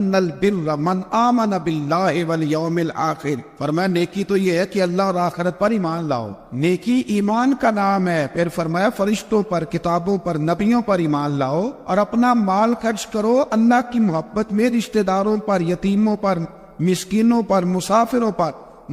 البر من آمن باللہ والیوم الآخر، فرمایا نیکی تو یہ ہے کہ اللہ اور آخرت پر ایمان لاؤ، نیکی ایمان کا نام ہے۔ پھر فرمایا فرشتوں پر، کتابوں پر، نبیوں پر ایمان لاؤ، اور اپنا مال خرچ کرو اللہ کی محبت میں، رشتہ داروں پر، یتیموں پر، مسکینوں پر، مسافروں پر،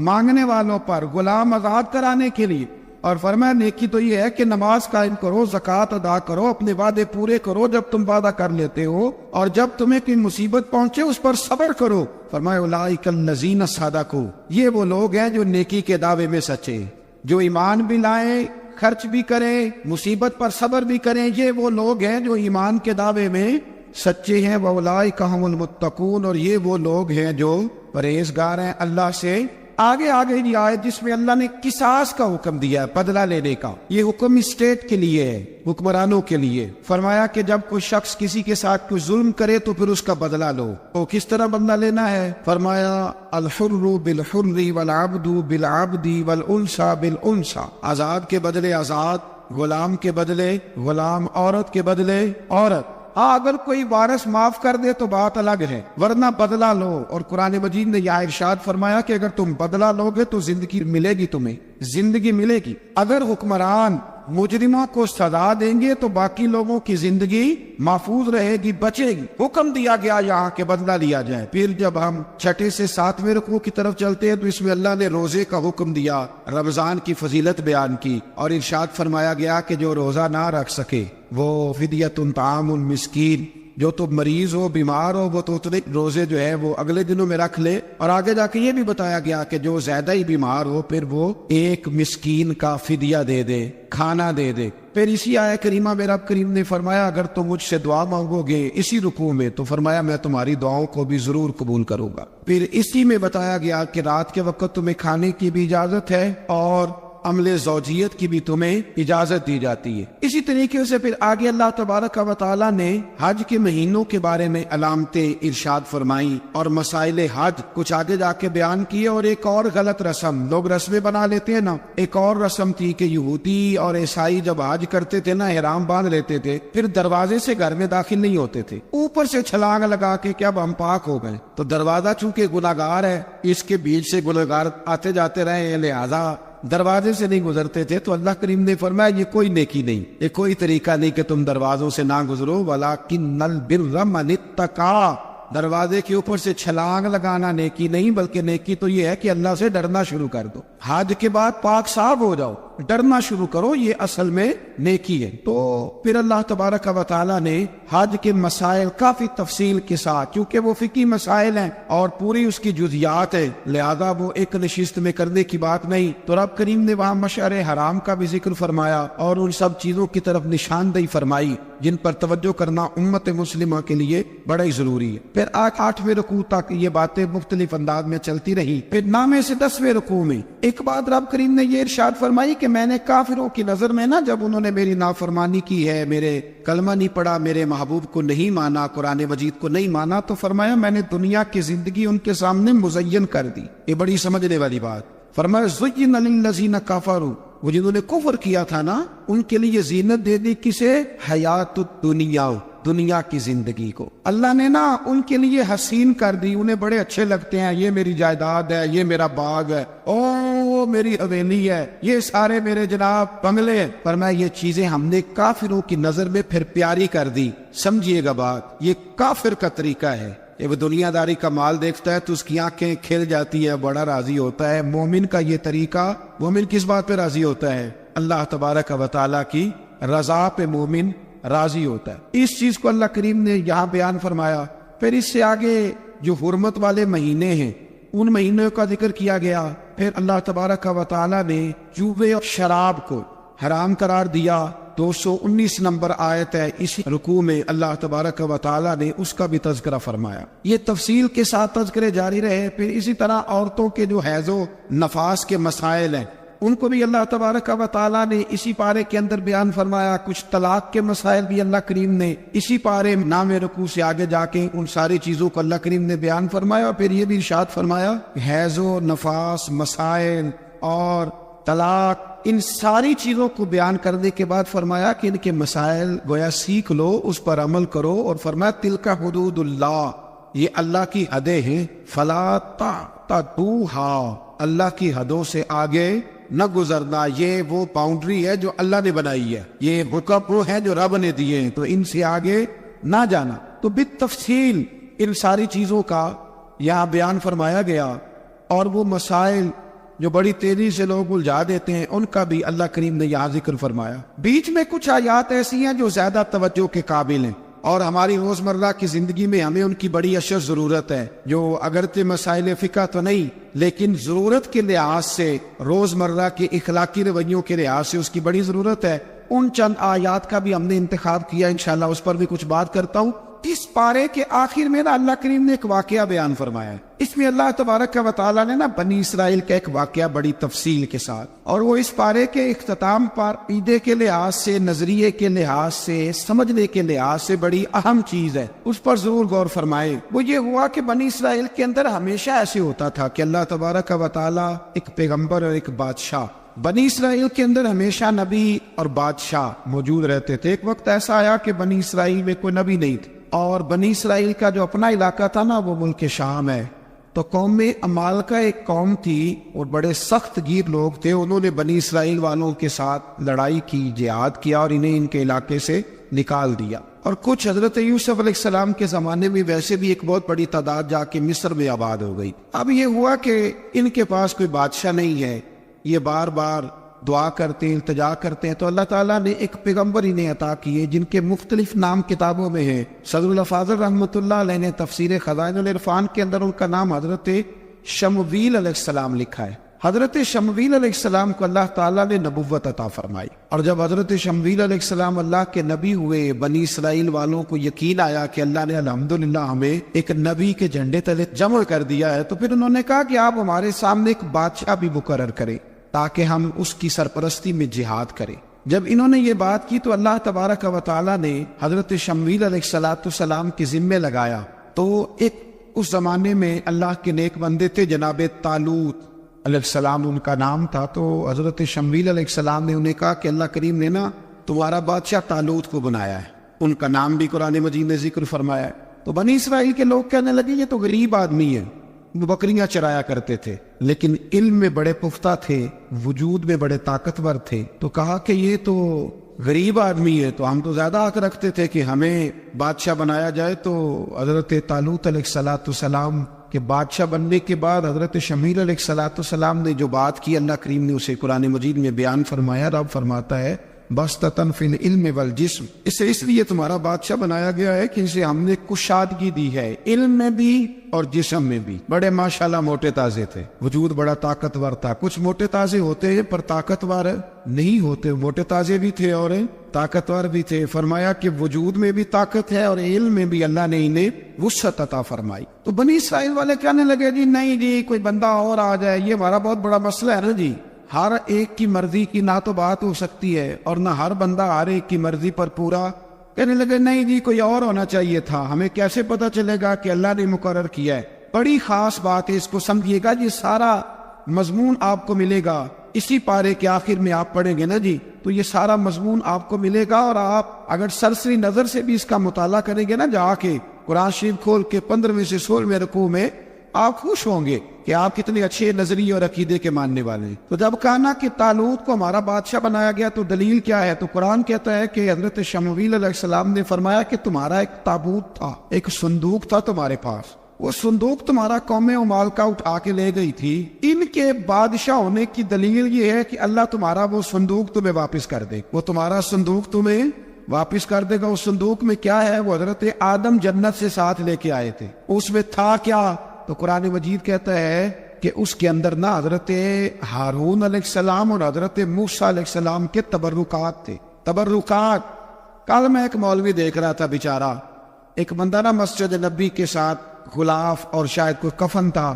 مانگنے والوں پر، غلام آزاد کرانے کے لیے۔ اور فرمایا نیکی تو یہ ہے کہ نماز قائم کرو، زکوٰۃ ادا کرو، اپنے وعدے پورے کرو جب تم وعدہ کر لیتے ہو، اور جب تمہیں کوئی مصیبت پہنچے اس پر صبر کرو۔ فرمایا اولئک الذین صدقوا، یہ وہ لوگ ہیں جو نیکی کے دعوے میں سچے، جو ایمان بھی لائیں، خرچ بھی کریں، مصیبت پر صبر بھی کریں، یہ وہ لوگ ہیں جو ایمان کے دعوے میں سچے ہیں۔ وَأُولَئِكَ هُمُ الْمُتَّقُونَ، اور یہ وہ لوگ ہیں جو پرہیزگار ہیں اللہ سے۔ آگے یہ آیت جس میں اللہ نے قصاص کا حکم دیا ہے، بدلہ لینے کا، یہ حکم اسٹیٹ کے لیے ہے، حکمرانوں کے لیے۔ فرمایا کہ جب کوئی شخص کسی کے ساتھ کوئی ظلم کرے تو پھر اس کا بدلہ لو۔ تو کس طرح بدلہ لینا ہے؟ فرمایا الحر بالحر والعبد بالعبد والانثى بالانثى، آزاد کے بدلے آزاد، غلام کے بدلے غلام، عورت کے بدلے عورت۔ اگر کوئی وارث معاف کر دے تو بات الگ ہے، ورنہ بدلہ لو۔ اور قرآن مجید نے یہ ارشاد فرمایا کہ اگر تم بدلہ لو گے تو زندگی ملے گی، تمہیں زندگی ملے گی۔ اگر حکمران مجرموں کو سزا دیں گے تو باقی لوگوں کی زندگی محفوظ رہے گی، بچے گی۔ حکم دیا گیا یہاں کہ بدلہ لیا جائے۔ پھر جب ہم 6 سے 7ویں رکوع کی طرف چلتے ہیں تو اس میں اللہ نے روزے کا حکم دیا، رمضان کی فضیلت بیان کی، اور ارشاد فرمایا گیا کہ جو روزہ نہ رکھ سکے وہ فدیۃ طعام المسکین، جو تو مریض ہو، بیمار ہو، وہ تو اتنے روزے جو ہے وہ اگلے دنوں میں رکھ لے۔ اور آگے جا کے یہ بھی بتایا گیا کہ جو زیادہ ہی بیمار ہو پھر وہ ایک مسکین کا فدیہ دے دے، کھانا دے دے۔ پھر اسی آیت کریمہ میں رب کریم نے فرمایا اگر تم مجھ سے دعا مانگو گے اسی رکوع میں تو فرمایا میں تمہاری دعاؤں کو بھی ضرور قبول کروں گا۔ پھر اسی میں بتایا گیا کہ رات کے وقت تمہیں کھانے کی بھی اجازت ہے اور عمل زوجیت کی بھی تمہیں اجازت دی جاتی ہے۔ اسی طریقے سے پھر آگے اللہ تبارک و تعالیٰ نے حج کے مہینوں کے بارے میں علامتیں ارشاد فرمائی اور مسائل حج کچھ آگے جا کے بیان کیے۔ اور ایک اور غلط رسم لوگ رسمیں بنا لیتے ہیں نا، ایک اور رسم تھی کہ یہودی اور عیسائی جب حج کرتے تھے نا احرام باندھ لیتے تھے، پھر دروازے سے گھر میں داخل نہیں ہوتے تھے، اوپر سے چھلانگ لگا کے کہ اب ہم پاک ہو گئے۔ تو دروازہ چونکہ گناہگار ہے، اس کے بیچ سے گناہگار آتے جاتے رہے ہیں، لہذا دروازے سے نہیں گزرتے تھے۔ تو اللہ کریم نے فرمایا یہ کوئی نیکی نہیں، یہ کوئی طریقہ نہیں کہ تم دروازوں سے نہ گزرو، وَلَٰكِنَّ الْبِرَّ مَنِ اتَّقَىٰ، دروازے کے اوپر سے چھلانگ لگانا نیکی نہیں، بلکہ نیکی تو یہ ہے کہ اللہ سے ڈرنا شروع کر دو، حج کے بعد پاک صاف ہو جاؤ، ڈرنا شروع کرو، یہ اصل میں نیکی ہے۔ تو پھر اللہ تبارک و تعالیٰ نے حج کے مسائل کافی تفصیل کے ساتھ، کیونکہ وہ فقہی مسائل ہیں اور پوری اس کی جزیات ہے، لہذا وہ ایک نشست میں کرنے کی بات نہیں، تو رب کریم نے وہاں مشعر حرام کا بھی ذکر فرمایا اور ان سب چیزوں کی طرف نشاندہی فرمائی جن پر توجہ کرنا امت مسلمہ کے لیے بڑا ہی ضروری ہے۔ پھر 8ویں رکوع تک یہ باتیں مختلف انداز میں چلتی رہی۔ پھر 9 سے 10ویں رکوع میں ایک بات رب کریم نے یہ ارشاد فرمائی کہ میں نے کافروں کی نظر میں نا، جب انہوں نے میری نافرمانی کی ہے، میرے کلمہ نہیں پڑھا، میرے محبوب کو نہیں مانا، قرآن مجید کو نہیں مانا، تو فرمایا میں نے دنیا کی زندگی ان کے سامنے مزین کر دی۔ یہ بڑی سمجھنے والی بات۔ فرمایا زُيِّنَ لِلَّذِينَ كَفَرُوا، وہ جنہوں نے کفر کیا تھا نا ان کے لیے زینت دے دی، کسے؟ حیات الدنیا، دنیا کی زندگی کو اللہ نے نا ان کے لیے حسین کر دی، انہیں بڑے اچھے لگتے ہیں، یہ میری جائیداد ہے، یہ میرا باغ ہے، او میری حویلی ہے، یہ سارے میرے جناب بنگلے ہیں۔ فرمایا یہ چیزیں ہم نے کافروں کی نظر میں پھر پیاری کر دی۔ سمجھیے گا بات، یہ کافر کا طریقہ ہے، یہ وہ دنیا داری کا مال دیکھتا ہے تو اس کی آنکھیں کھل جاتی ہے، بڑا راضی ہوتا ہے۔ مومن کا یہ طریقہ، مومن کس بات پہ راضی ہوتا ہے؟ اللہ تبارک و تعالیٰ کی رضا پہ مومن راضی ہوتا ہے۔ اس چیز کو اللہ کریم نے یہاں بیان فرمایا۔ پھر اس سے آگے جو حرمت والے مہینے ہیں ان مہینوں کا ذکر کیا گیا۔ پھر اللہ تبارک و تعالیٰ نے جوے اور شراب کو حرام قرار دیا۔ 219 نمبر آیت ہے، اس رکوع میں اللہ تبارک و تعالیٰ نے اس کا بھی تذکرہ فرمایا۔ یہ تفصیل کے ساتھ تذکرے جاری رہے۔ پھر اسی طرح عورتوں کے جو حیض و نفاس کے مسائل ہیں ان کو بھی اللہ تبارک و تعالیٰ نے اسی پارے کے اندر بیان فرمایا۔ کچھ طلاق کے مسائل بھی اللہ کریم نے اسی پارے 9ویں رکوع سے آگے جا کے ان ساری چیزوں کو اللہ کریم نے بیان فرمایا۔ پھر یہ بھی ارشاد فرمایا حیض و نفاس مسائل اور طلاق، ان ساری چیزوں کو بیان کرنے کے بعد فرمایا کہ ان کے مسائل گویا سیکھ لو، اس پر عمل کرو، اور فرمایا تلک حدود اللہ، یہ اللہ کی حدیں ہیں، فلا تعتدوها، اللہ کی حدوں سے آگے نہ گزرنا، یہ وہ باؤنڈری ہے جو اللہ نے بنائی ہے، یہ حکم وہ ہے جو رب نے دیے ہیں، تو ان سے آگے نہ جانا۔ تو بالتفصیل ان ساری چیزوں کا یہاں بیان فرمایا گیا، اور وہ مسائل جو بڑی تیزی سے لوگ الجھا دیتے ہیں ان کا بھی اللہ کریم نے یہاں ذکر فرمایا۔ بیچ میں کچھ آیات ایسی ہیں جو زیادہ توجہ کے قابل ہیں، اور ہماری روزمرہ کی زندگی میں ہمیں ان کی بڑی اشد ضرورت ہے، جو اگرچہ مسائل فقہ تو نہیں لیکن ضرورت کے لحاظ سے، روزمرہ کے اخلاقی رویوں کے لحاظ سے اس کی بڑی ضرورت ہے۔ ان چند آیات کا بھی ہم نے انتخاب کیا، انشاءاللہ اس پر بھی کچھ بات کرتا ہوں۔ اس پارے کے آخر میں اللہ کریم نے ایک واقعہ بیان فرمایا ہے، اس میں اللہ تبارک و تعالیٰ نے بنی اسرائیل کا ایک واقعہ بڑی تفصیل کے ساتھ، اور وہ اس پارے کے اختتام پر عقیدے کے لحاظ سے، نظریے کے لحاظ سے، سمجھنے کے لحاظ سے بڑی اہم چیز ہے، اس پر ضرور غور فرمائے۔ وہ یہ ہوا کہ بنی اسرائیل کے اندر ہمیشہ ایسے ہوتا تھا کہ اللہ تبارک و تعالیٰ ایک پیغمبر اور ایک بادشاہ، بنی اسرائیل کے اندر ہمیشہ نبی اور بادشاہ موجود رہتے تھے۔ ایک وقت ایسا آیا کہ بنی اسرائیل میں کوئی نبی نہیں تھے، اور بنی اسرائیل کا جو اپنا علاقہ تھا وہ ملک شام ہے، تو قوم عمالقہ ایک قوم تھی اور بڑے سخت گیر لوگ تھے، انہوں نے بنی اسرائیل والوں کے ساتھ لڑائی کی، جہاد کیا، اور انہیں ان کے علاقے سے نکال دیا۔ اور کچھ حضرت یوسف علیہ السلام کے زمانے میں ویسے بھی ایک بہت بڑی تعداد جا کے مصر میں آباد ہو گئی۔ اب یہ ہوا کہ ان کے پاس کوئی بادشاہ نہیں ہے، یہ بار بار دعا کرتے ہیں، التجا کرتے ہیں، تو اللہ تعالیٰ نے ایک پیغمبر انہیں عطا کیے جن کے مختلف نام کتابوں میں ہیں۔ صدر الافاضل رحمۃ اللہ علیہ نے تفسیر خزائن العرفان کے اندر ان کا نام حضرت شمویل علیہ السلام لکھا ہے۔ حضرت شمویل علیہ السلام کو اللہ تعالیٰ نے نبوت عطا فرمائی، اور جب حضرت شمویل علیہ السلام اللہ کے نبی ہوئے، بنی اسرائیل والوں کو یقین آیا کہ اللہ نے الحمدللہ ہمیں ایک نبی کے جھنڈے تلے جمع کر دیا ہے، تو پھر انہوں نے کہا کہ آپ ہمارے سامنے ایک بادشاہ بھی مقرر کریں تاکہ ہم اس کی سرپرستی میں جہاد کریں۔ جب انہوں نے یہ بات کی تو اللہ تبارک و تعالیٰ نے حضرت شمویل علیہ السلام کے ذمے لگایا۔ تو ایک اس زمانے میں اللہ کے نیک بندے تھے، جناب طالوت علیہ السلام ان کا نام تھا، تو حضرت شمویل علیہ السلام نے انہیں کہا کہ اللہ کریم نے تمہارا بادشاہ طالوت کو بنایا ہے، ان کا نام بھی قرآن مجید نے ذکر فرمایا ہے۔ تو بنی اسرائیل کے لوگ کہنے لگے یہ تو غریب آدمی ہے، وہ بکریاں چرایا کرتے تھے لیکن علم میں بڑے پختہ تھے، وجود میں بڑے طاقتور تھے، تو کہا کہ یہ تو غریب آدمی ہے، تو ہم تو زیادہ حق رکھتے تھے کہ ہمیں بادشاہ بنایا جائے۔ تو حضرت طالوت علیہ السلام کے بادشاہ بننے کے بعد حضرت شمویل علیہ السلام نے جو بات کی، اللہ کریم نے اسے قرآن مجید میں بیان فرمایا۔ رب فرماتا ہے بسطتاً فی العلم والجسم، اسے اس لیے تمہارا بادشاہ بنایا گیا ہے کہ اسے ہم نے کشادگی دی ہے، علم میں بھی اور جسم میں بھی۔ بڑے ماشاءاللہ موٹے تازے تھے، وجود بڑا طاقتور تھا۔ کچھ موٹے تازے ہوتے ہیں پر طاقتور نہیں ہوتے، موٹے تازے بھی تھے اور طاقتور بھی تھے۔ فرمایا کہ وجود میں بھی طاقت ہے اور علم میں بھی اللہ نے انہیں وسعت عطا فرمائی۔ تو بنی اسرائیل والے کہنے لگے جی نہیں جی کوئی بندہ اور آ جائے، یہ ہمارا بہت بڑا مسئلہ ہے نا جی، ہر ایک کی مرضی کی نہ تو بات ہو سکتی ہے اور نہ ہر بندہ ہر ایک کی مرضی پر پورا۔ کہنے لگے نہیں جی کوئی اور ہونا چاہیے تھا، ہمیں کیسے پتا چلے گا کہ اللہ نے مقرر کیا ہے۔ بڑی خاص بات ہے، اس کو سمجھیے گا، یہ سارا مضمون آپ کو ملے گا اسی پارے کے آخر میں، آپ پڑھیں گے نا جی تو یہ سارا مضمون آپ کو ملے گا، اور آپ اگر سرسری نظر سے بھی اس کا مطالعہ کریں گے نا، جا کے قرآن شریف کھول کے 15ویں سے 16ویں رکوع میں آپ خوش ہوں گے کہ آپ کتنے اچھے نظریے اور عقیدے کے ماننے والے ہیں۔ تو جب کہا نا کہ طالوت کو ہمارا بادشاہ بنایا گیا تو دلیل کیا ہے، تو قرآن کہتا ہے کہ حضرت شمویل علیہ السلام نے فرمایا کہ تمہارا ایک تابوت تھا، ایک صندوق تھا تمہارے پاس، وہ صندوق تمہارا قوم عمالقہ اٹھا کے لے گئی تھی، ان کے بادشاہ ہونے کی دلیل یہ ہے کہ اللہ تمہارا وہ صندوق تمہیں واپس کر دے، وہ تمہارا صندوق تمہیں واپس کر دے گا۔ اس صندوق میں کیا ہے، وہ حضرت آدم جنت سے ساتھ لے کے آئے تھے، اس میں تھا کیا، تو قرآن مجید کہتا ہے کہ اس کے اندر نا حضرت ہارون علیہ السلام اور حضرت موسیٰ علیہ السلام کے تبرکات تھے۔ تبرکات، کل میں ایک مولوی دیکھ رہا تھا بیچارہ، ایک بندہ نا مسجد نبی کے ساتھ غلاف اور شاید کوئی کفن تھا،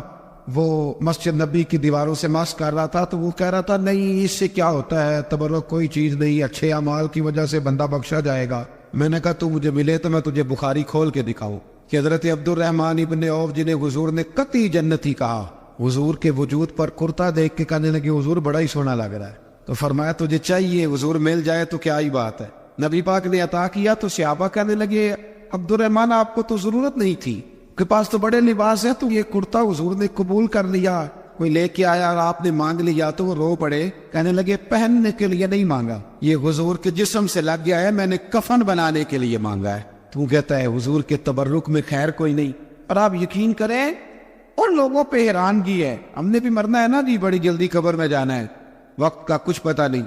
وہ مسجد نبی کی دیواروں سے مس کر رہا تھا، تو وہ کہہ رہا تھا نہیں اس سے کیا ہوتا ہے، تبرک کوئی چیز نہیں، اچھے اعمال کی وجہ سے بندہ بخشا جائے گا۔ میں نے کہا تو مجھے ملے تو میں تجھے بخاری کھول کے دکھاؤں کہ حضرت عبد الرحمن ابن عوف جنہیں حضور نے قطعی جنتی کہا، حضور کے وجود پر کرتا دیکھ کے کہنے لگے حضور بڑا ہی سونا لگ رہا ہے، تو فرمایا تجھے چاہیے حضور مل جائے تو کیا ہی بات ہے۔ نبی پاک نے عطا کیا تو صحابہ کہنے لگے عبد الرحمن آپ کو تو ضرورت نہیں تھی، کے پاس تو بڑے لباس ہیں، تو یہ کرتا حضور نے قبول کر لیا، کوئی لے کے آیا اور آپ نے مانگ لیا تو وہ رو پڑے، کہنے لگے پہننے کے لیے نہیں مانگا، یہ حضور کے جسم سے لگ گیا ہے، میں نے کفن بنانے کے لیے مانگا ہے۔ تو کہتا ہے حضور کے تبرک میں خیر کوئی نہیں۔ اور آپ یقین کریں ان لوگوں پہ حیرانگی ہے، ہم نے بھی مرنا ہے نا جی، بڑی جلدی قبر میں جانا ہے، وقت کا کچھ پتہ نہیں،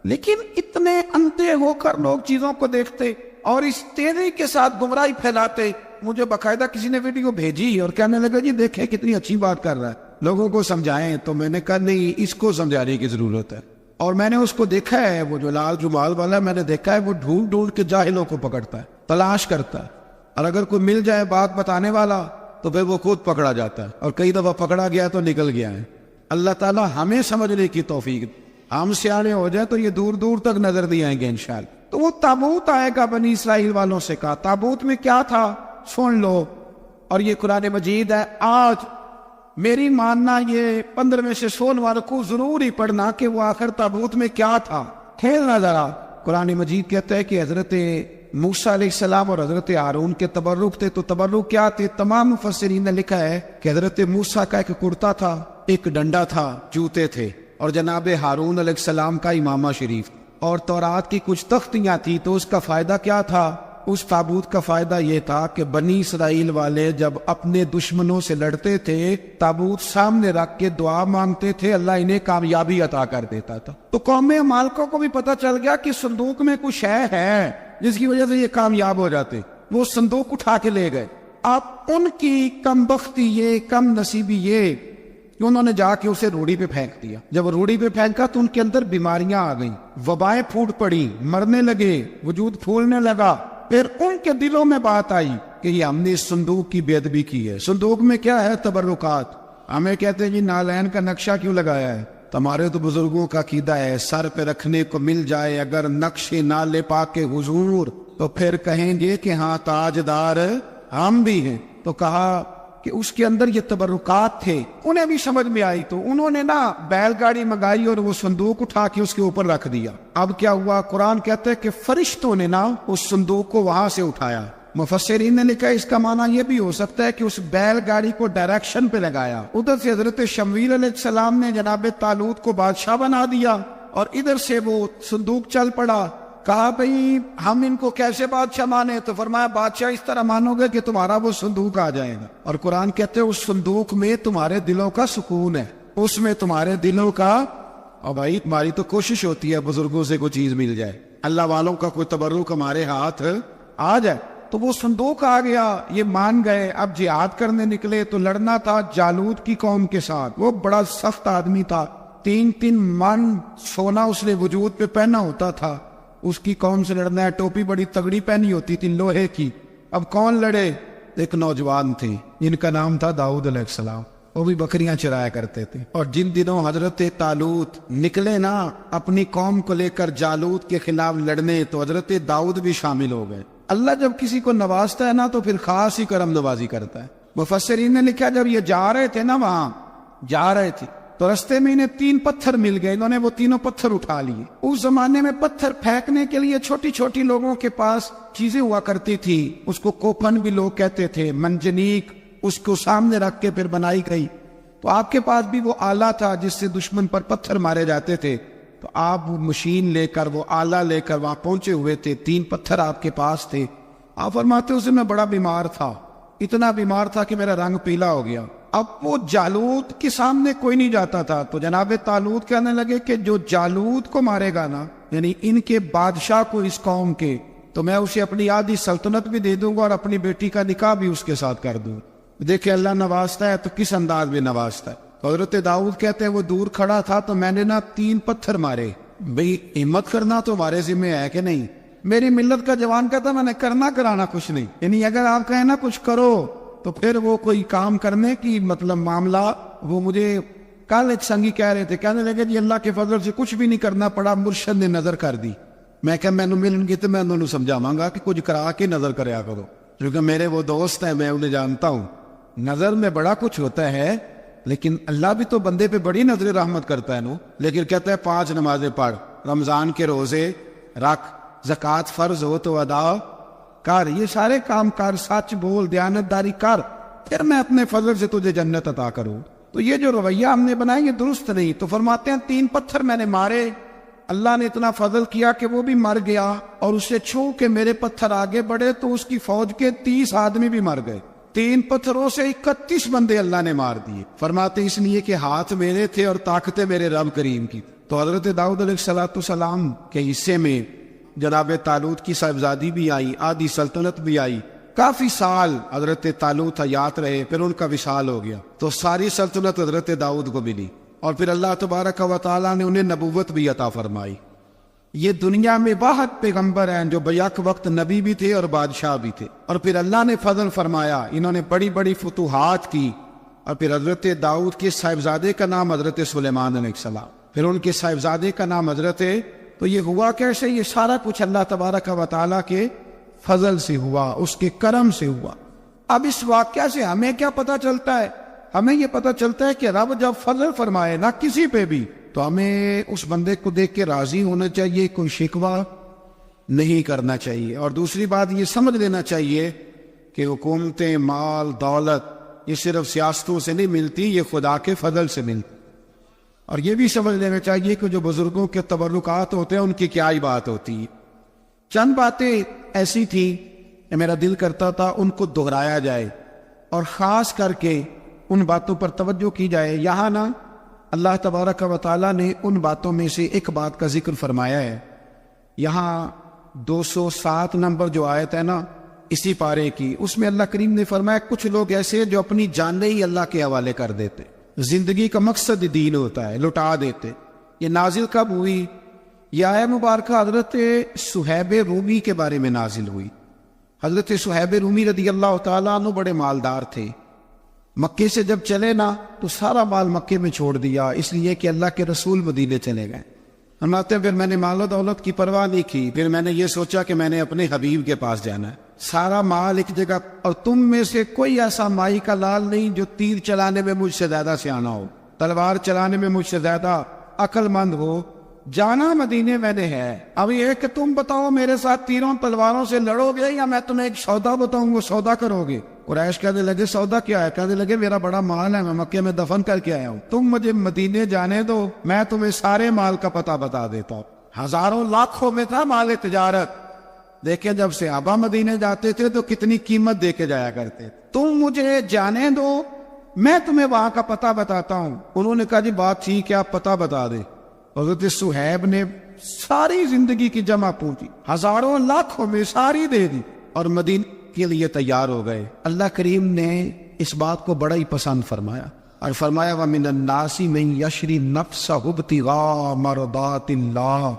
لیکن اتنے اندھے ہو کر لوگ چیزوں کو دیکھتے اور اس تیزی کے ساتھ گمراہی پھیلاتے۔ مجھے باقاعدہ کسی نے ویڈیو بھیجی اور کہنے لگا جی دیکھیں کتنی اچھی بات کر رہا ہے، لوگوں کو سمجھائیں، تو میں نے کہا نہیں، اس کو سمجھانے کی ضرورت ہے۔ اور میں نے اس کو دیکھا ہے، وہ جو لال جمال والا میں نے دیکھا ہے، وہ ڈھونڈ ڈھونڈ کے جاہلوں کو پکڑتا ہے، تلاش کرتا ہے، اور اگر کوئی مل جائے بات بتانے والا تو پھر وہ خود پکڑا جاتا ہے، اور کئی دفعہ پکڑا گیا تو نکل گیا ہے۔ اللہ تعالیٰ ہمیں سمجھنے کی توفیق، ہم سیانے ہو جائے تو یہ دور دور تک نظر نہیں آئیں گے انشاءاللہ۔ تو وہ تابوت آئے گا، بنی اسرائیل والوں سے کہا تابوت میں کیا تھا سن لو، اور یہ قرآن مجید ہے۔ آج میری ماننا یہ 15 میں سے 16 رکوع ضرور ہی پڑھنا کہ وہ آخر تابوت میں کیا تھا، کھیلنا ذرا۔ قرآن مجید کہتا ہے کہ حضرت موسیٰ علیہ السلام اور حضرت ہارون کے تبرک تھے، تو تبرک کیا تھے؟ تمام مفسرین نے لکھا ہے کہ حضرت موسیٰ کا ایک کرتا تھا، ایک ڈنڈا تھا، جوتے تھے، اور جناب ہارون علیہ السلام کا امامہ شریف، اور تورات کی کچھ تختیاں تھی۔ تو اس کا فائدہ کیا تھا؟ اس تابوت کا فائدہ یہ تھا کہ بنی اسرائیل والے جب اپنے دشمنوں سے لڑتے تھے، تابوت سامنے رکھ کے دعا مانگتے تھے، اللہ انہیں کامیابی عطا کر دیتا تھا۔ تو قوم مالکوں کو بھی پتہ چل گیا کہ صندوق میں کچھ ہے جس کی وجہ سے یہ کامیاب ہو جاتے، وہ صندوق اٹھا کے لے گئے۔ اب ان کی کم بختی یہ، کم نصیبی یہ کہ انہوں نے جا کے اسے روڑی پہ پھینک دیا۔ جب روڑی پہ پھینکا تو ان کے اندر بیماریاں آ گئیں، وبائیں پھوٹ پڑی، مرنے لگے، وجود پھولنے لگا۔ پھر ان کے دلوں میں بات آئی کہ یہ ہم نے اس صندوق کی بے ادبی کی ہے۔ صندوق میں کیا ہے؟ تبرکات۔ ہمیں کہتے ہیں جی نالین کا نقشہ کیوں لگایا ہے؟ تمہارے تو بزرگوں کا عقیدہ ہے سر پہ رکھنے کو مل جائے اگر نقش نالے پاک کے حضور تو پھر کہیں گے کہ ہاں تاجدار ہم بھی ہیں۔ تو کہا کہ اس کے اندر یہ تبرکات تھے، انہیں بھی سمجھ میں آئی، تو انہوں نے نا بیل گاڑی منگائی اور وہ صندوق اٹھا کے اس کے اوپر رکھ دیا۔ اب کیا ہوا؟ قرآن کہتے ہیں کہ فرشتوں نے نا اس صندوق کو وہاں سے اٹھایا۔ مفسرین نے لکھا اس کا معنی یہ بھی ہو سکتا ہے کہ اس بیل گاڑی کو ڈائریکشن پہ لگایا، ادھر سے حضرت شمویل علیہ السلام نے جناب طالوت کو بادشاہ بنا دیا، اور ادھر سے وہ صندوق چل پڑا۔ کہا بھئی ہم ان کو کیسے بادشاہ مانے؟ تو فرمایا بادشاہ اس طرح مانو گے کہ تمہارا وہ صندوق آ جائے گا، اور قرآن کہتے ہیں اس صندوق میں تمہارے دلوں کا سکون ہے، اس میں تمہارے دلوں کا۔ اور بھائی تمہاری تو کوشش ہوتی ہے بزرگوں سے کوئی چیز مل جائے، اللہ والوں کا کوئی تبرک ہمارے ہاتھ آ جائے۔ تو وہ صندوق آ گیا، یہ مان گئے۔ اب جہاد کرنے نکلے تو لڑنا تھا جالوت کی قوم کے ساتھ، وہ بڑا سخت آدمی تھا، 3 من سونا اس نے وجود پہ پہنا ہوتا تھا، اس کی قوم سے لڑنا ہے، ٹوپی بڑی تگڑی پہنی ہوتی تھی لوہے کی۔ اب کون لڑے؟ ایک نوجوان تھے جن کا نام تھا داؤد علیہ السلام، وہ بھی بکریاں چرایا کرتے تھے۔ اور جن دنوں حضرت طالوت نکلے نا اپنی قوم کو لے کر جالوت کے خلاف لڑنے، تو حضرت داؤد بھی شامل ہو گئے۔ اللہ جب کسی کو نوازتا ہے نا تو پھر خاص ہی کرم نوازی کرتا ہے۔ مفسرین نے لکھا جب یہ جا رہے تھے نا، وہاں جا رہے تھے تو رستے میں انہیں 3 پتھر مل گئے، انہوں نے وہ تینوں پتھر اٹھا لیے۔ اس زمانے میں پتھر پھینکنے کے لیے چھوٹی چھوٹی لوگوں کے پاس چیزیں ہوا کرتی تھی، اس کو کوپن بھی لوگ کہتے تھے، منجنیک، اس کو سامنے رکھ کے پھر بنائی گئی۔ تو آپ کے پاس بھی وہ آلہ تھا جس سے دشمن پر پتھر مارے جاتے تھے، تو آپ وہ مشین لے کر، وہ آلہ لے کر وہاں پہنچے ہوئے تھے، 3 پتھر آپ کے پاس تھے۔ آپ فرماتے اس دن میں بڑا بیمار تھا، اتنا بیمار تھا کہ میرا رنگ پیلا ہو گیا۔ اب وہ جالوت کے سامنے کوئی نہیں جاتا تھا، تو جناب طالوت کہنے لگے کہ جو جالوت کو مارے گا نا، یعنی ان کے بادشاہ کو اس قوم کے، تو میں اسے اپنی آدھی سلطنت بھی دے دوں گا اور اپنی بیٹی کا نکاح بھی اس کے ساتھ کر دوں۔ دیکھیں اللہ نوازتا ہے تو کس انداز میں نوازتا ہے۔ حضرت داؤد کہتے ہیں وہ دور کھڑا تھا تو میں نے نا 3 پتھر مارے۔ بھئی ہمت کرنا تو ہمارے ذمہ ہے کہ نہیں؟ میری ملت کا جوان کہتا میں نے کرنا کرانا کچھ نہیں، یعنی اگر آپ کہیں نا کچھ کرو تو پھر وہ کوئی کام کرنے کی مطلب معاملہ۔ وہ مجھے کل ایک سنگی کہہ رہے تھے، کہنے لگے جی اللہ کے فضل سے کچھ بھی نہیں کرنا پڑا، مرشد نے نظر کر دی۔ میں کہ میں ملن گی تو میں انہوں نے سمجھاواں گا کہ کچھ کرا کے نظر کریا کرو، کیونکہ میرے وہ دوست ہیں، میں انہیں جانتا ہوں۔ نظر میں بڑا کچھ ہوتا ہے، لیکن اللہ بھی تو بندے پہ بڑی نظر رحمت کرتا ہے نو۔ لیکن کہتا ہے 5 نمازیں پڑھ، رمضان کے روزے رکھ، زکوٰۃ فرض ہو تو ادا کر، یہ سارے کام کر، سچ بول، دیانتداری کر۔ پھر میں اپنے فضل سے تجھے جنت عطا کروں. تو یہ جو رویہ ہم نے بنایا یہ درست نہیں. تو فرماتے ہیں 3 پتھر میں نے مارے، اللہ نے اتنا فضل کیا کہ وہ بھی مر گیا، اور اسے چھو کے میرے پتھر آگے بڑھے تو اس کی فوج کے 30 آدمی بھی مر گئے. 3 پتھروں سے 31 بندے اللہ نے مار دیے. فرماتے اس لیے کہ ہاتھ میرے تھے اور طاقتیں میرے رب کریم کی. تو حضرت داؤد علیہ السلام کے حصے میں جناب طالوت کی صاحبزادی بھی آئی، آدھی سلطنت بھی آئی. کافی سال حضرت طالوت حیات رہے، پھر ان کا وصال ہو گیا تو ساری سلطنت حضرت داؤد کو ملی، اور پھر اللہ تبارک و تعالیٰ نے انہیں نبوت بھی عطا فرمائی. یہ دنیا میں واحد پیغمبر ہیں جو بیک وقت نبی بھی تھے اور بادشاہ بھی تھے، اور پھر اللہ نے فضل فرمایا، انہوں نے بڑی بڑی فتوحات کی. اور پھر حضرت داؤد کے صاحبزادے کا نام حضرت سلیمان علیہ السلام، پھر ان کے صاحبزادے کا نام حضرت. تو یہ ہوا کیسے؟ یہ سارا کچھ اللہ تبارک و تعالیٰ کے فضل سے ہوا، اس کے کرم سے ہوا. اب اس واقعہ سے ہمیں کیا پتہ چلتا ہے؟ ہمیں یہ پتہ چلتا ہے کہ رب جب فضل فرمائے نہ کسی پہ بھی تو ہمیں اس بندے کو دیکھ کے راضی ہونا چاہیے، کوئی شکوہ نہیں کرنا چاہیے. اور دوسری بات یہ سمجھ لینا چاہیے کہ حکومتیں، مال، دولت یہ صرف سیاستوں سے نہیں ملتی، یہ خدا کے فضل سے ملتی. اور یہ بھی سمجھ لینا چاہیے کہ جو بزرگوں کے تبرکات ہوتے ہیں ان کی کیا ہی بات ہوتی ہے. چند باتیں ایسی تھی کہ میرا دل کرتا تھا ان کو دہرایا جائے، اور خاص کر کے ان باتوں پر توجہ کی جائے. یہاں نا اللہ تبارک و تعالیٰ نے ان باتوں میں سے ایک بات کا ذکر فرمایا ہے. یہاں 207 نمبر جو آیت ہے نا اسی پارے کی، اس میں اللہ کریم نے فرمایا کچھ لوگ ایسے جو اپنی جانیں ہی اللہ کے حوالے کر دیتے. زندگی کا مقصد دین ہوتا ہے، لٹا دیتے. یہ نازل کب ہوئی؟ یہ آیت مبارکہ حضرت صہیب رومی کے بارے میں نازل ہوئی. حضرت صہیب رومی رضی اللہ تعالیٰ عنہ بڑے مالدار تھے. مکے سے جب چلے نا تو سارا مال مکے میں چھوڑ دیا، اس لیے کہ اللہ کے رسول مدینے چلے گئے. فرماتے ہیں پھر میں نے مال و دولت کی پرواہ نہیں کی، پھر میں نے یہ سوچا کہ میں نے اپنے حبیب کے پاس جانا ہے. سارا مال ایک جگہ، اور تم میں سے کوئی ایسا مائی کا لال نہیں جو تیر چلانے میں مجھ سے زیادہ سیانا ہو، تلوار چلانے میں مجھ سے زیادہ عقل مند ہو. جانا مدینے میں نے ہے. اب یہ کہ تم بتاؤ میرے ساتھ تیروں تلواروں سے لڑو گے یا میں تمہیں ایک سودا بتاؤں وہ سودا کرو گے؟ قریش کہنے لگے سودا کیا ہے؟ کہنے لگے میرا بڑا مال ہے، میں مکے میں دفن کر کے آیا ہوں، تم مجھے مدینے جانے دو، میں تمہیں سارے مال کا پتہ بتا دیتا ہوں. ہزاروں لاکھوں میں تھا مال تجارت. دیکھیں جب صحابہ مدینے جاتے تھے تو کتنی قیمت دے کے جایا کرتے. تم مجھے جانے دو، میں تمہیں وہاں کا پتہ بتاتا ہوں. انہوں نے کہا جی بات ٹھیک ہے، آپ پتہ بتا دیں. حضرت صہیب نے ساری زندگی کی جمع پوچھی، ہزاروں لاکھوں میں ساری دے دی، اور مدینے کے لیے تیار ہو گئے. اللہ کریم نے اس بات کو بڑا ہی پسند فرمایا اور فرمایا وَمِنَ النَّاسِ مَن يَشْرِي نَفْسَهُ ابْتِغَاءَ مَرْضَاتِ اللَّهِ.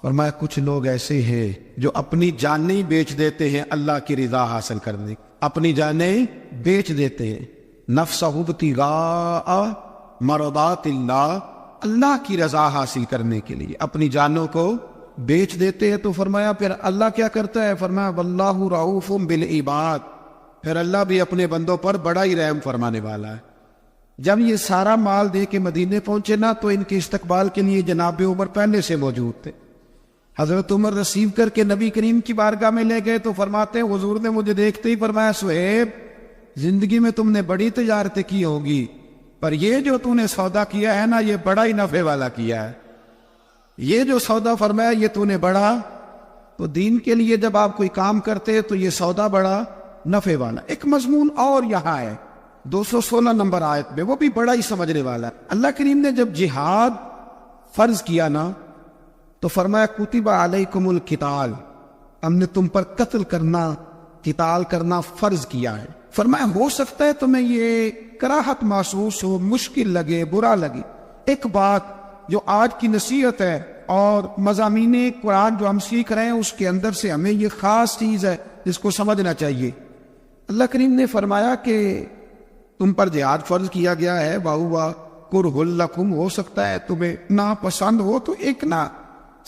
فرمایا کچھ لوگ ایسے ہیں جو اپنی جانیں بیچ دیتے ہیں اللہ کی رضا حاصل کرنے، اپنی جانیں بیچ دیتے ہیں. نَفْسَهُ ابْتِغَاءَ مَرْضَاتِ اللَّهِ، اللہ کی رضا حاصل کرنے کے لیے اپنی جانوں کو بیچ دیتے ہیں. تو فرمایا پھر اللہ کیا کرتا ہے؟ فرمایا واللہ رؤوف بالعباد، پھر اللہ بھی اپنے بندوں پر بڑا ہی رحم فرمانے والا ہے. جب یہ سارا مال دے کے مدینے پہنچے نا تو ان کے استقبال کے لیے جناب عمر پہلے سے موجود تھے. حضرت عمر ریسیو کر کے نبی کریم کی بارگاہ میں لے گئے تو فرماتے ہیں حضور نے مجھے دیکھتے ہی فرمایا صہیب زندگی میں تم نے بڑی تجارتیں کی ہوں گی، پر یہ جو تو نے سودا کیا ہے نا یہ بڑا ہی نفع والا کیا ہے. یہ جو سودا فرمایا یہ تو نے بڑا، تو دین کے لیے جب آپ کوئی کام کرتے تو یہ سودا بڑا نفع والا. ایک مضمون اور یہاں ہے 216 نمبر آیت میں، وہ بھی بڑا ہی سمجھنے والا ہے. اللہ کریم نے جب جہاد فرض کیا نا تو فرمایا کتب علیکم القتال، ہم نے تم پر قتل کرنا، قتال کرنا فرض کیا ہے. فرمایا ہو سکتا ہے تمہیں یہ کراہت محسوس ہو، مشکل لگے، برا لگے. ایک بات جو آج کی نصیحت ہے اور مضامین قرآن جو ہم سیکھ رہے ہیں اس کے اندر سے ہمیں یہ خاص چیز ہے جس کو سمجھنا چاہیے. اللہ کریم نے فرمایا کہ تم پر جہاد فرض کیا گیا ہے، وَهُوَ كُرْهٌ لَكُمْ، ہو سکتا ہے تمہیں ناپسند ہو. تو ایک نہ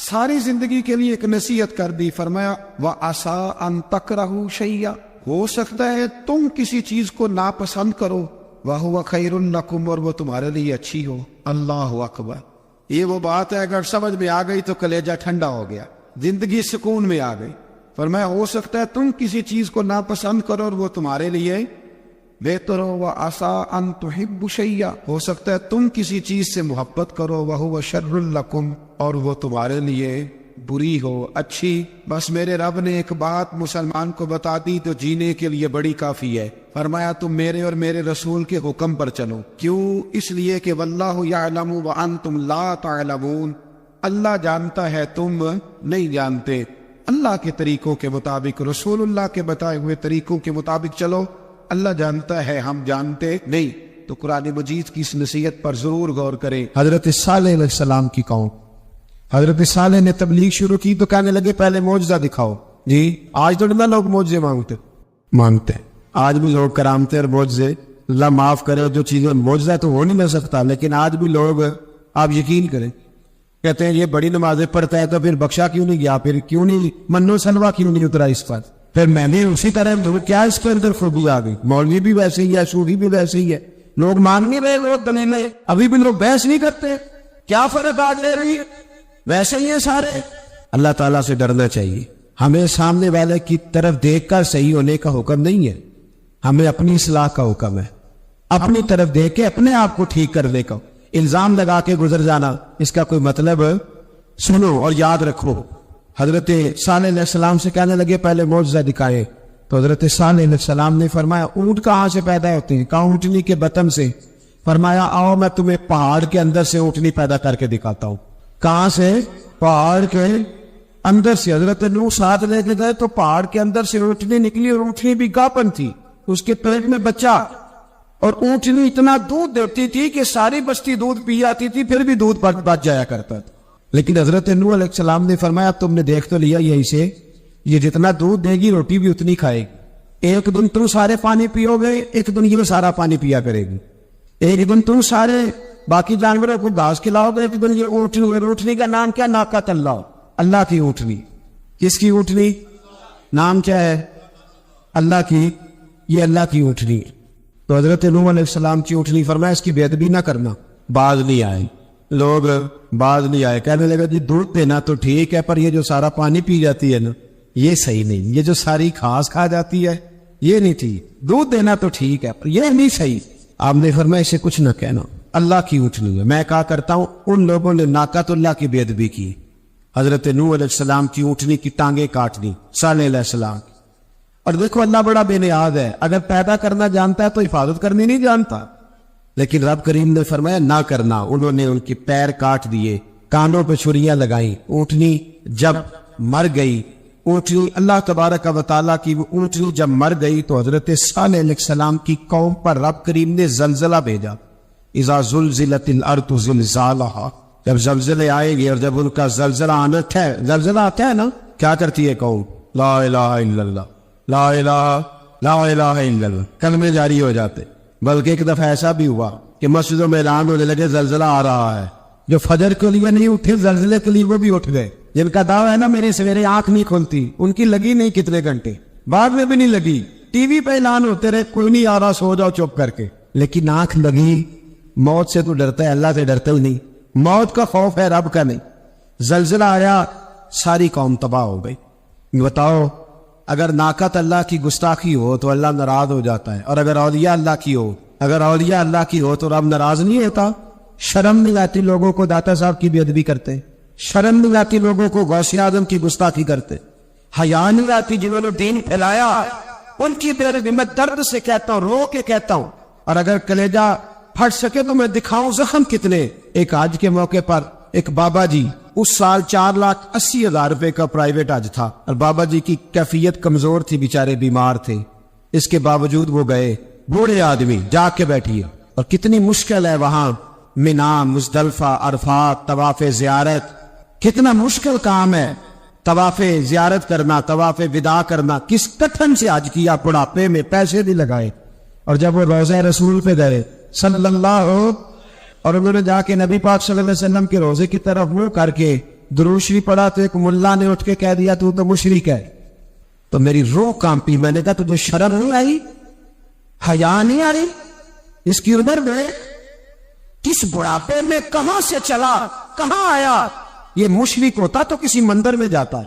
ساری زندگی کے لیے ایک نصیحت کر دی. فرمایا وَعَسَىٰ أَن تَكْرَهُوا شَيْئًا، ہو سکتا ہے تم کسی چیز کو ناپسند کرو، وَهُوَ خَيْرٌ لَكُمْ، اور وہ تمہارے لیے اچھی ہو. اللہ اکبر. یہ وہ بات ہے اگر سمجھ میں آ گئی تو کلیجہ ٹھنڈا ہو گیا، زندگی سکون میں آ گئی. فرمایا ہو سکتا ہے تم کسی چیز کو ناپسند کرو اور وہ تمہارے لیے بہتر و عسا ان تحبوا شیئا، ہو سکتا ہے تم کسی چیز سے محبت کرو، وہو شر لکم، اور وہ تمہارے لیے بری ہو، اچھی۔ بس میرے رب نے ایک بات مسلمان کو بتا دی تو جینے کے لیے بڑی کافی ہے۔ فرمایا تم میرے اور میرے رسول کے حکم پر چلو۔ کیوں؟ اس لیے کہ واللہ یعلم وانتم لا تعلمون، اللہ جانتا ہے تم نہیں جانتے۔ اللہ کے طریقوں کے مطابق، رسول اللہ کے بتائے ہوئے طریقوں کے مطابق چلو، اللہ جانتا ہے ہم جانتے نہیں۔ تو قرآن مجید کی اس نصیحت پر ضرور غور کریں۔ حضرت صالح علیہ السلام کی قوم، حضرت صالح نے تبلیغ شروع کی تو کہنے لگے پہلے معجزہ دکھاؤ۔ جی آج تو نہ لوگ معجزے مانگتے ہیں، آج بھی لوگ کرامتے اور معجزے، اللہ معاف کرے، جو چیزیں معجزہ تو ہو نہیں نہ سکتا، لیکن آج بھی لوگ، آپ یقین کریں، کہتے ہیں یہ بڑی نمازیں پڑھتا ہے تو پھر بخشا کیوں نہیں گیا، پھر کیوں نہیں منو سلوا کیوں نہیں اترا اس پر، پھر میں نے اسی طرح کیا اس کے اندر خوبی آ گئی۔ مولوی بھی ویسے ہی ہے، صوفی بھی ویسے ہی ہے، لوگ مان نہیں رہے، لوگ دلیلیں، ابھی بھی لوگ بحث نہیں کرتے، کیا فرق آ لے رہی ہے، ویسے ہی ہے سارے۔ اللہ تعالیٰ سے ڈرنا چاہیے، ہمیں سامنے والے کی طرف دیکھ کر صحیح ہونے کا حکم نہیں ہے، ہمیں اپنی اصلاح کا حکم ہے، اپنی طرف دیکھ کے اپنے آپ کو ٹھیک کرنے کا۔ الزام لگا کے گزر جانا، اس کا کوئی مطلب سنو اور یاد رکھو۔ حضرت صالح علیہ السلام سے کہنے لگے پہلے معجزہ دکھائے، تو حضرت صالح علیہ السلام نے فرمایا اونٹ کہاں سے پیدا ہوتے ہیں؟ کہا اونٹنی کے بطن سے۔ فرمایا آؤ میں تمہیں پہاڑ کے اندر سے اونٹنی پیدا کر کے دکھاتا ہوں۔ کہاں سے؟ پہاڑ کے اندر سے۔ حضرت نوح ساتھ لے کے گئے تو پہاڑ کے اندر سے اونٹنی نکلی، اور اونٹنی بھی گاپن تھی، اس کے پیٹ میں بچہ، اور اونٹنی اتنا دودھ دیتی تھی کہ ساری بستی دودھ پی جاتی تھی، پھر بھی دودھ بچ جایا کرتا تھا۔ لیکن حضرت نوح علیہ السلام نے فرمایا تم نے دیکھ تو لیا یہی سے، یہ جتنا دودھ دے گی روٹی بھی اتنی کھائے گی، ایک دن تم سارے پانی پیو گے، ایک دن یہ سارا پانی پیا کرے گی، ایک دن تم سارے باقی جانوروں کو گھاس کھلاؤ گے، ایک دن یہ اونٹنی کا نام کیا؟ ناقۃ اللہ، اللہ کی اونٹنی۔ کس کی اونٹنی؟ نام کیا ہے؟ اللہ کی، یہ اللہ کی اونٹنی۔ تو حضرت نوح علیہ السلام کی اونٹنی، فرمایا اس کی بے ادبی نہ کرنا۔ باز نہیں آئے لوگ، باز نہیں آئے، کہنے لگا جی دودھ دینا تو ٹھیک ہے، پر یہ جو سارا پانی پی جاتی ہے نا یہ صحیح نہیں، یہ جو ساری گھاس کھا جاتی ہے یہ نہیں ٹھیک، دودھ دینا تو ٹھیک ہے پر یہ نہیں صحیح۔ آپ نے فرمایا اسے کچھ نہ کہنا، اللہ کی اونٹنی ہے۔ میں کہا کرتا ہوں ان لوگوں نے ناقۃ اللہ کی بے ادبی کی، حضرت نوح علیہ السلام کی اونٹنی کی ٹانگیں کاٹ دی، صالح علیہ السلام۔ اور دیکھو اللہ بڑا بے نیاز ہے، اگر پیدا کرنا جانتا ہے تو حفاظت کرنی نہیں جانتا، لیکن رب کریم نے فرمایا نہ کرنا۔ انہوں نے ان کے پیر کاٹ دیے، کانوں پہ چھریاں لگائیں۔ اونٹنی جب مر گئی، اونٹنی اللہ تبارک و تعالیٰ کی اونٹنی جب مر گئی تو حضرت صالح علیہ السلام کی قوم پر رب کریم نے زلزلہ بھیجا۔ اذا زلزلت الارض زلزالہا، جب زلزلے آئیں گے اور جب ان کا زلزلہ آتا ہے نا، کیا کرتی ہے قوم؟ لا الہ الا اللہ، لا الہ الا اللہ، کلمے جاری ہو جاتے۔ بلکہ ایک دفعہ ایسا بھی ہوا کہ مسجدوں میں اعلان ہونے لگے زلزلہ آ رہا ہے، جو فجر کے لیے نہیں اٹھے زلزلے کے لیے وہ بھی اٹھ گئے، جن کا دعویٰ ہے نا میری سویرے آنکھ نہیں کھلتی، ان کی لگی نہیں کتنے گھنٹے، بعد میں بھی نہیں لگی، ٹی وی پہ اعلان ہوتے رہے کوئی نہیں آ رہا سو جاؤ چپ کر کے، لیکن آنکھ لگی۔ موت سے تو ڈرتا ہے، اللہ سے ڈرتا ہی نہیں، موت کا خوف ہے رب کا نہیں۔ زلزلہ آیا، ساری قوم تباہ ہو گئی۔ بتاؤ اگر ناقۃ اللہ کی گستاخی ہو تو اللہ ناراض ہو جاتا ہے، اور اگر اولیاء اللہ کی ہو تو رب ناراض نہیں ہوتا۔ شرم نہیں آتی لوگوں کو داتا صاحب کی بے ادبی کرتے، شرم نہیں آتی لوگوں کو غوث اعظم کی گستاخی کرتے، حیا نہیں آتی جنہوں نے دین پھیلایا ان کی بے ادبی۔ میں درد سے کہتا ہوں، رو کے کہتا ہوں، اور اگر کلیجہ پھٹ سکے تو میں دکھاؤں زخم کتنے۔ ایک حج کے موقع پر ایک بابا جی، اس سال 4,80,000 روپے کا پرائیویٹ حج تھا، اور بابا جی کی کیفیت کمزور تھی، بیچارے بیمار تھے، اس کے باوجود وہ گئے۔ بوڑھے آدمی جا کے بیٹھیے، اور کتنی مشکل ہے وہاں مینا، مزدلفہ، عرفات، طواف زیارت، کتنا مشکل کام ہے طواف زیارت کرنا، طواف وداع کرنا۔ کس کٹھن سے حج کیا، بڑھاپے میں پیسے بھی لگائے، اور جب وہ روضہ رسول پہ گئے صلی اللہ، اور انہوں نے جا کے نبی پاک صلی اللہ علیہ وسلم کے روزے کی طرف منہ کر کے درود شریف پڑھا تو ایک ملا نے اٹھ کے کہہ دیا تو مشرک ہے۔ تو میری روح کانپی، میں نے کہا تجھے شرم نہیں آئی، حیا نہیں آ رہی؟ اس کی عمر میں، کس بڑھاپے میں کہاں سے چلا، کہاں آیا؟ یہ مشرک ہوتا تو کسی مندر میں جاتا،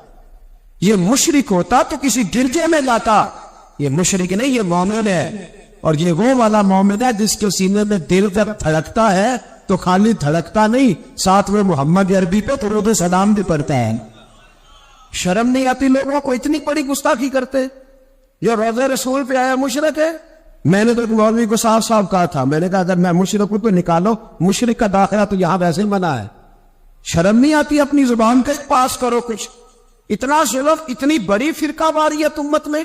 یہ مشرک ہوتا تو کسی گرجے میں جاتا، یہ مشرک نہیں، یہ مومن ہے۔ اور یہ وہ والا مومن ہے جس کے سینے میں دل جب دھڑکتا ہے تو خالی دھڑکتا نہیں، ساتھ میں محمد عربی پہ درود سلام بھی پڑھتا ہے۔ شرم نہیں آتی لوگوں کو؟ اتنی بڑی گستاخی کرتے، یہ روضہ رسول پہ آیا مشرک ہے۔ میں نے تو مولوی کو صاف صاف کہا تھا، میں نے کہا اگر میں مشرک ہوں تو نکالو، مشرک کا داخلہ تو یہاں ویسے منع ہے۔ شرم نہیں آتی؟ اپنی زبان کا پاس کرو کچھ۔ اتنا ظلم، اتنی بڑی فرقہ واریت امت میں،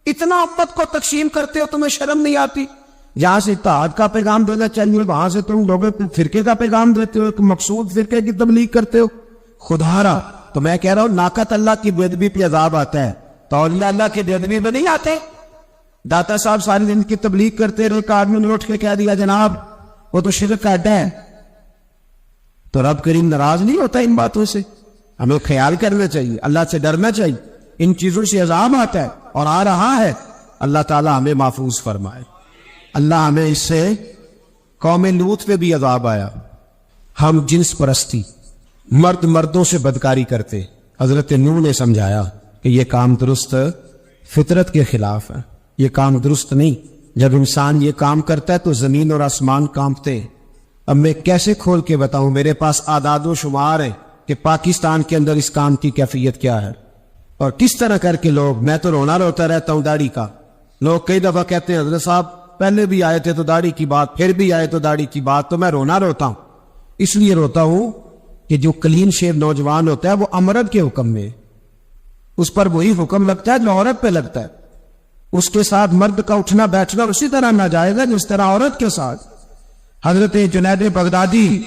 اتنا امت کو تقسیم کرتے ہو، تمہیں شرم نہیں آتی؟ جہاں سے اتحاد کا پیغام دینا چاہیے وہاں سے تم لوگوں کو فرقے کا پیغام دیتے ہو، ایک مقصود فرقے کی تبلیغ کرتے ہو۔ خدا را، تو میں کہہ رہا ہوں ناقت اللہ کی بے ادبی پہ عذاب آتا ہے، تو اولیاء اللہ کی بے ادبی میں نہیں آتے۔ داتا صاحب ساری دن کی تبلیغ کرتے رہے، ایک آدمی نے اٹھ کے کہہ دیا جناب وہ تو شرک کا اڈا ہے، تو رب کریم ناراض نہیں ہوتا ان باتوں سے؟ ہمیں خیال کرنا چاہیے، اللہ سے ڈرنا چاہیے، ان چیزوں سے عذاب آتا ہے اور آ رہا ہے۔ اللہ تعالیٰ ہمیں محفوظ فرمائے۔ اللہ ہمیں اس سے، قوم لوط پہ بھی عذاب آیا، ہم جنس پرستی، مرد مردوں سے بدکاری کرتے۔ حضرت نوح نے سمجھایا کہ یہ کام درست فطرت کے خلاف ہے، یہ کام درست نہیں۔ جب انسان یہ کام کرتا ہے تو زمین اور آسمان کانپتے ہیں۔ اب میں کیسے کھول کے بتاؤں، میرے پاس اعداد و شمار ہیں کہ پاکستان کے اندر اس کام کی کیفیت کیا ہے اور کس طرح کر کے لوگ، میں تو رونا روتا رہتا ہوں داڑھی کا۔ لوگ کئی دفعہ کہتے ہیں حضرت صاحب پہلے بھی آئے تھے تو داڑھی کی بات، پھر بھی آئے تو داڑھی کی بات، تو میں رونا روتا ہوں۔ اس لیے روتا ہوں کہ جو کلین شیو نوجوان ہوتا ہے وہ امرد کے حکم میں، اس پر وہی حکم لگتا ہے جو عورت پہ لگتا ہے۔ اس کے ساتھ مرد کا اٹھنا بیٹھنا اسی طرح ناجائز ہے جس طرح عورت کے ساتھ۔ حضرت جنید بغدادی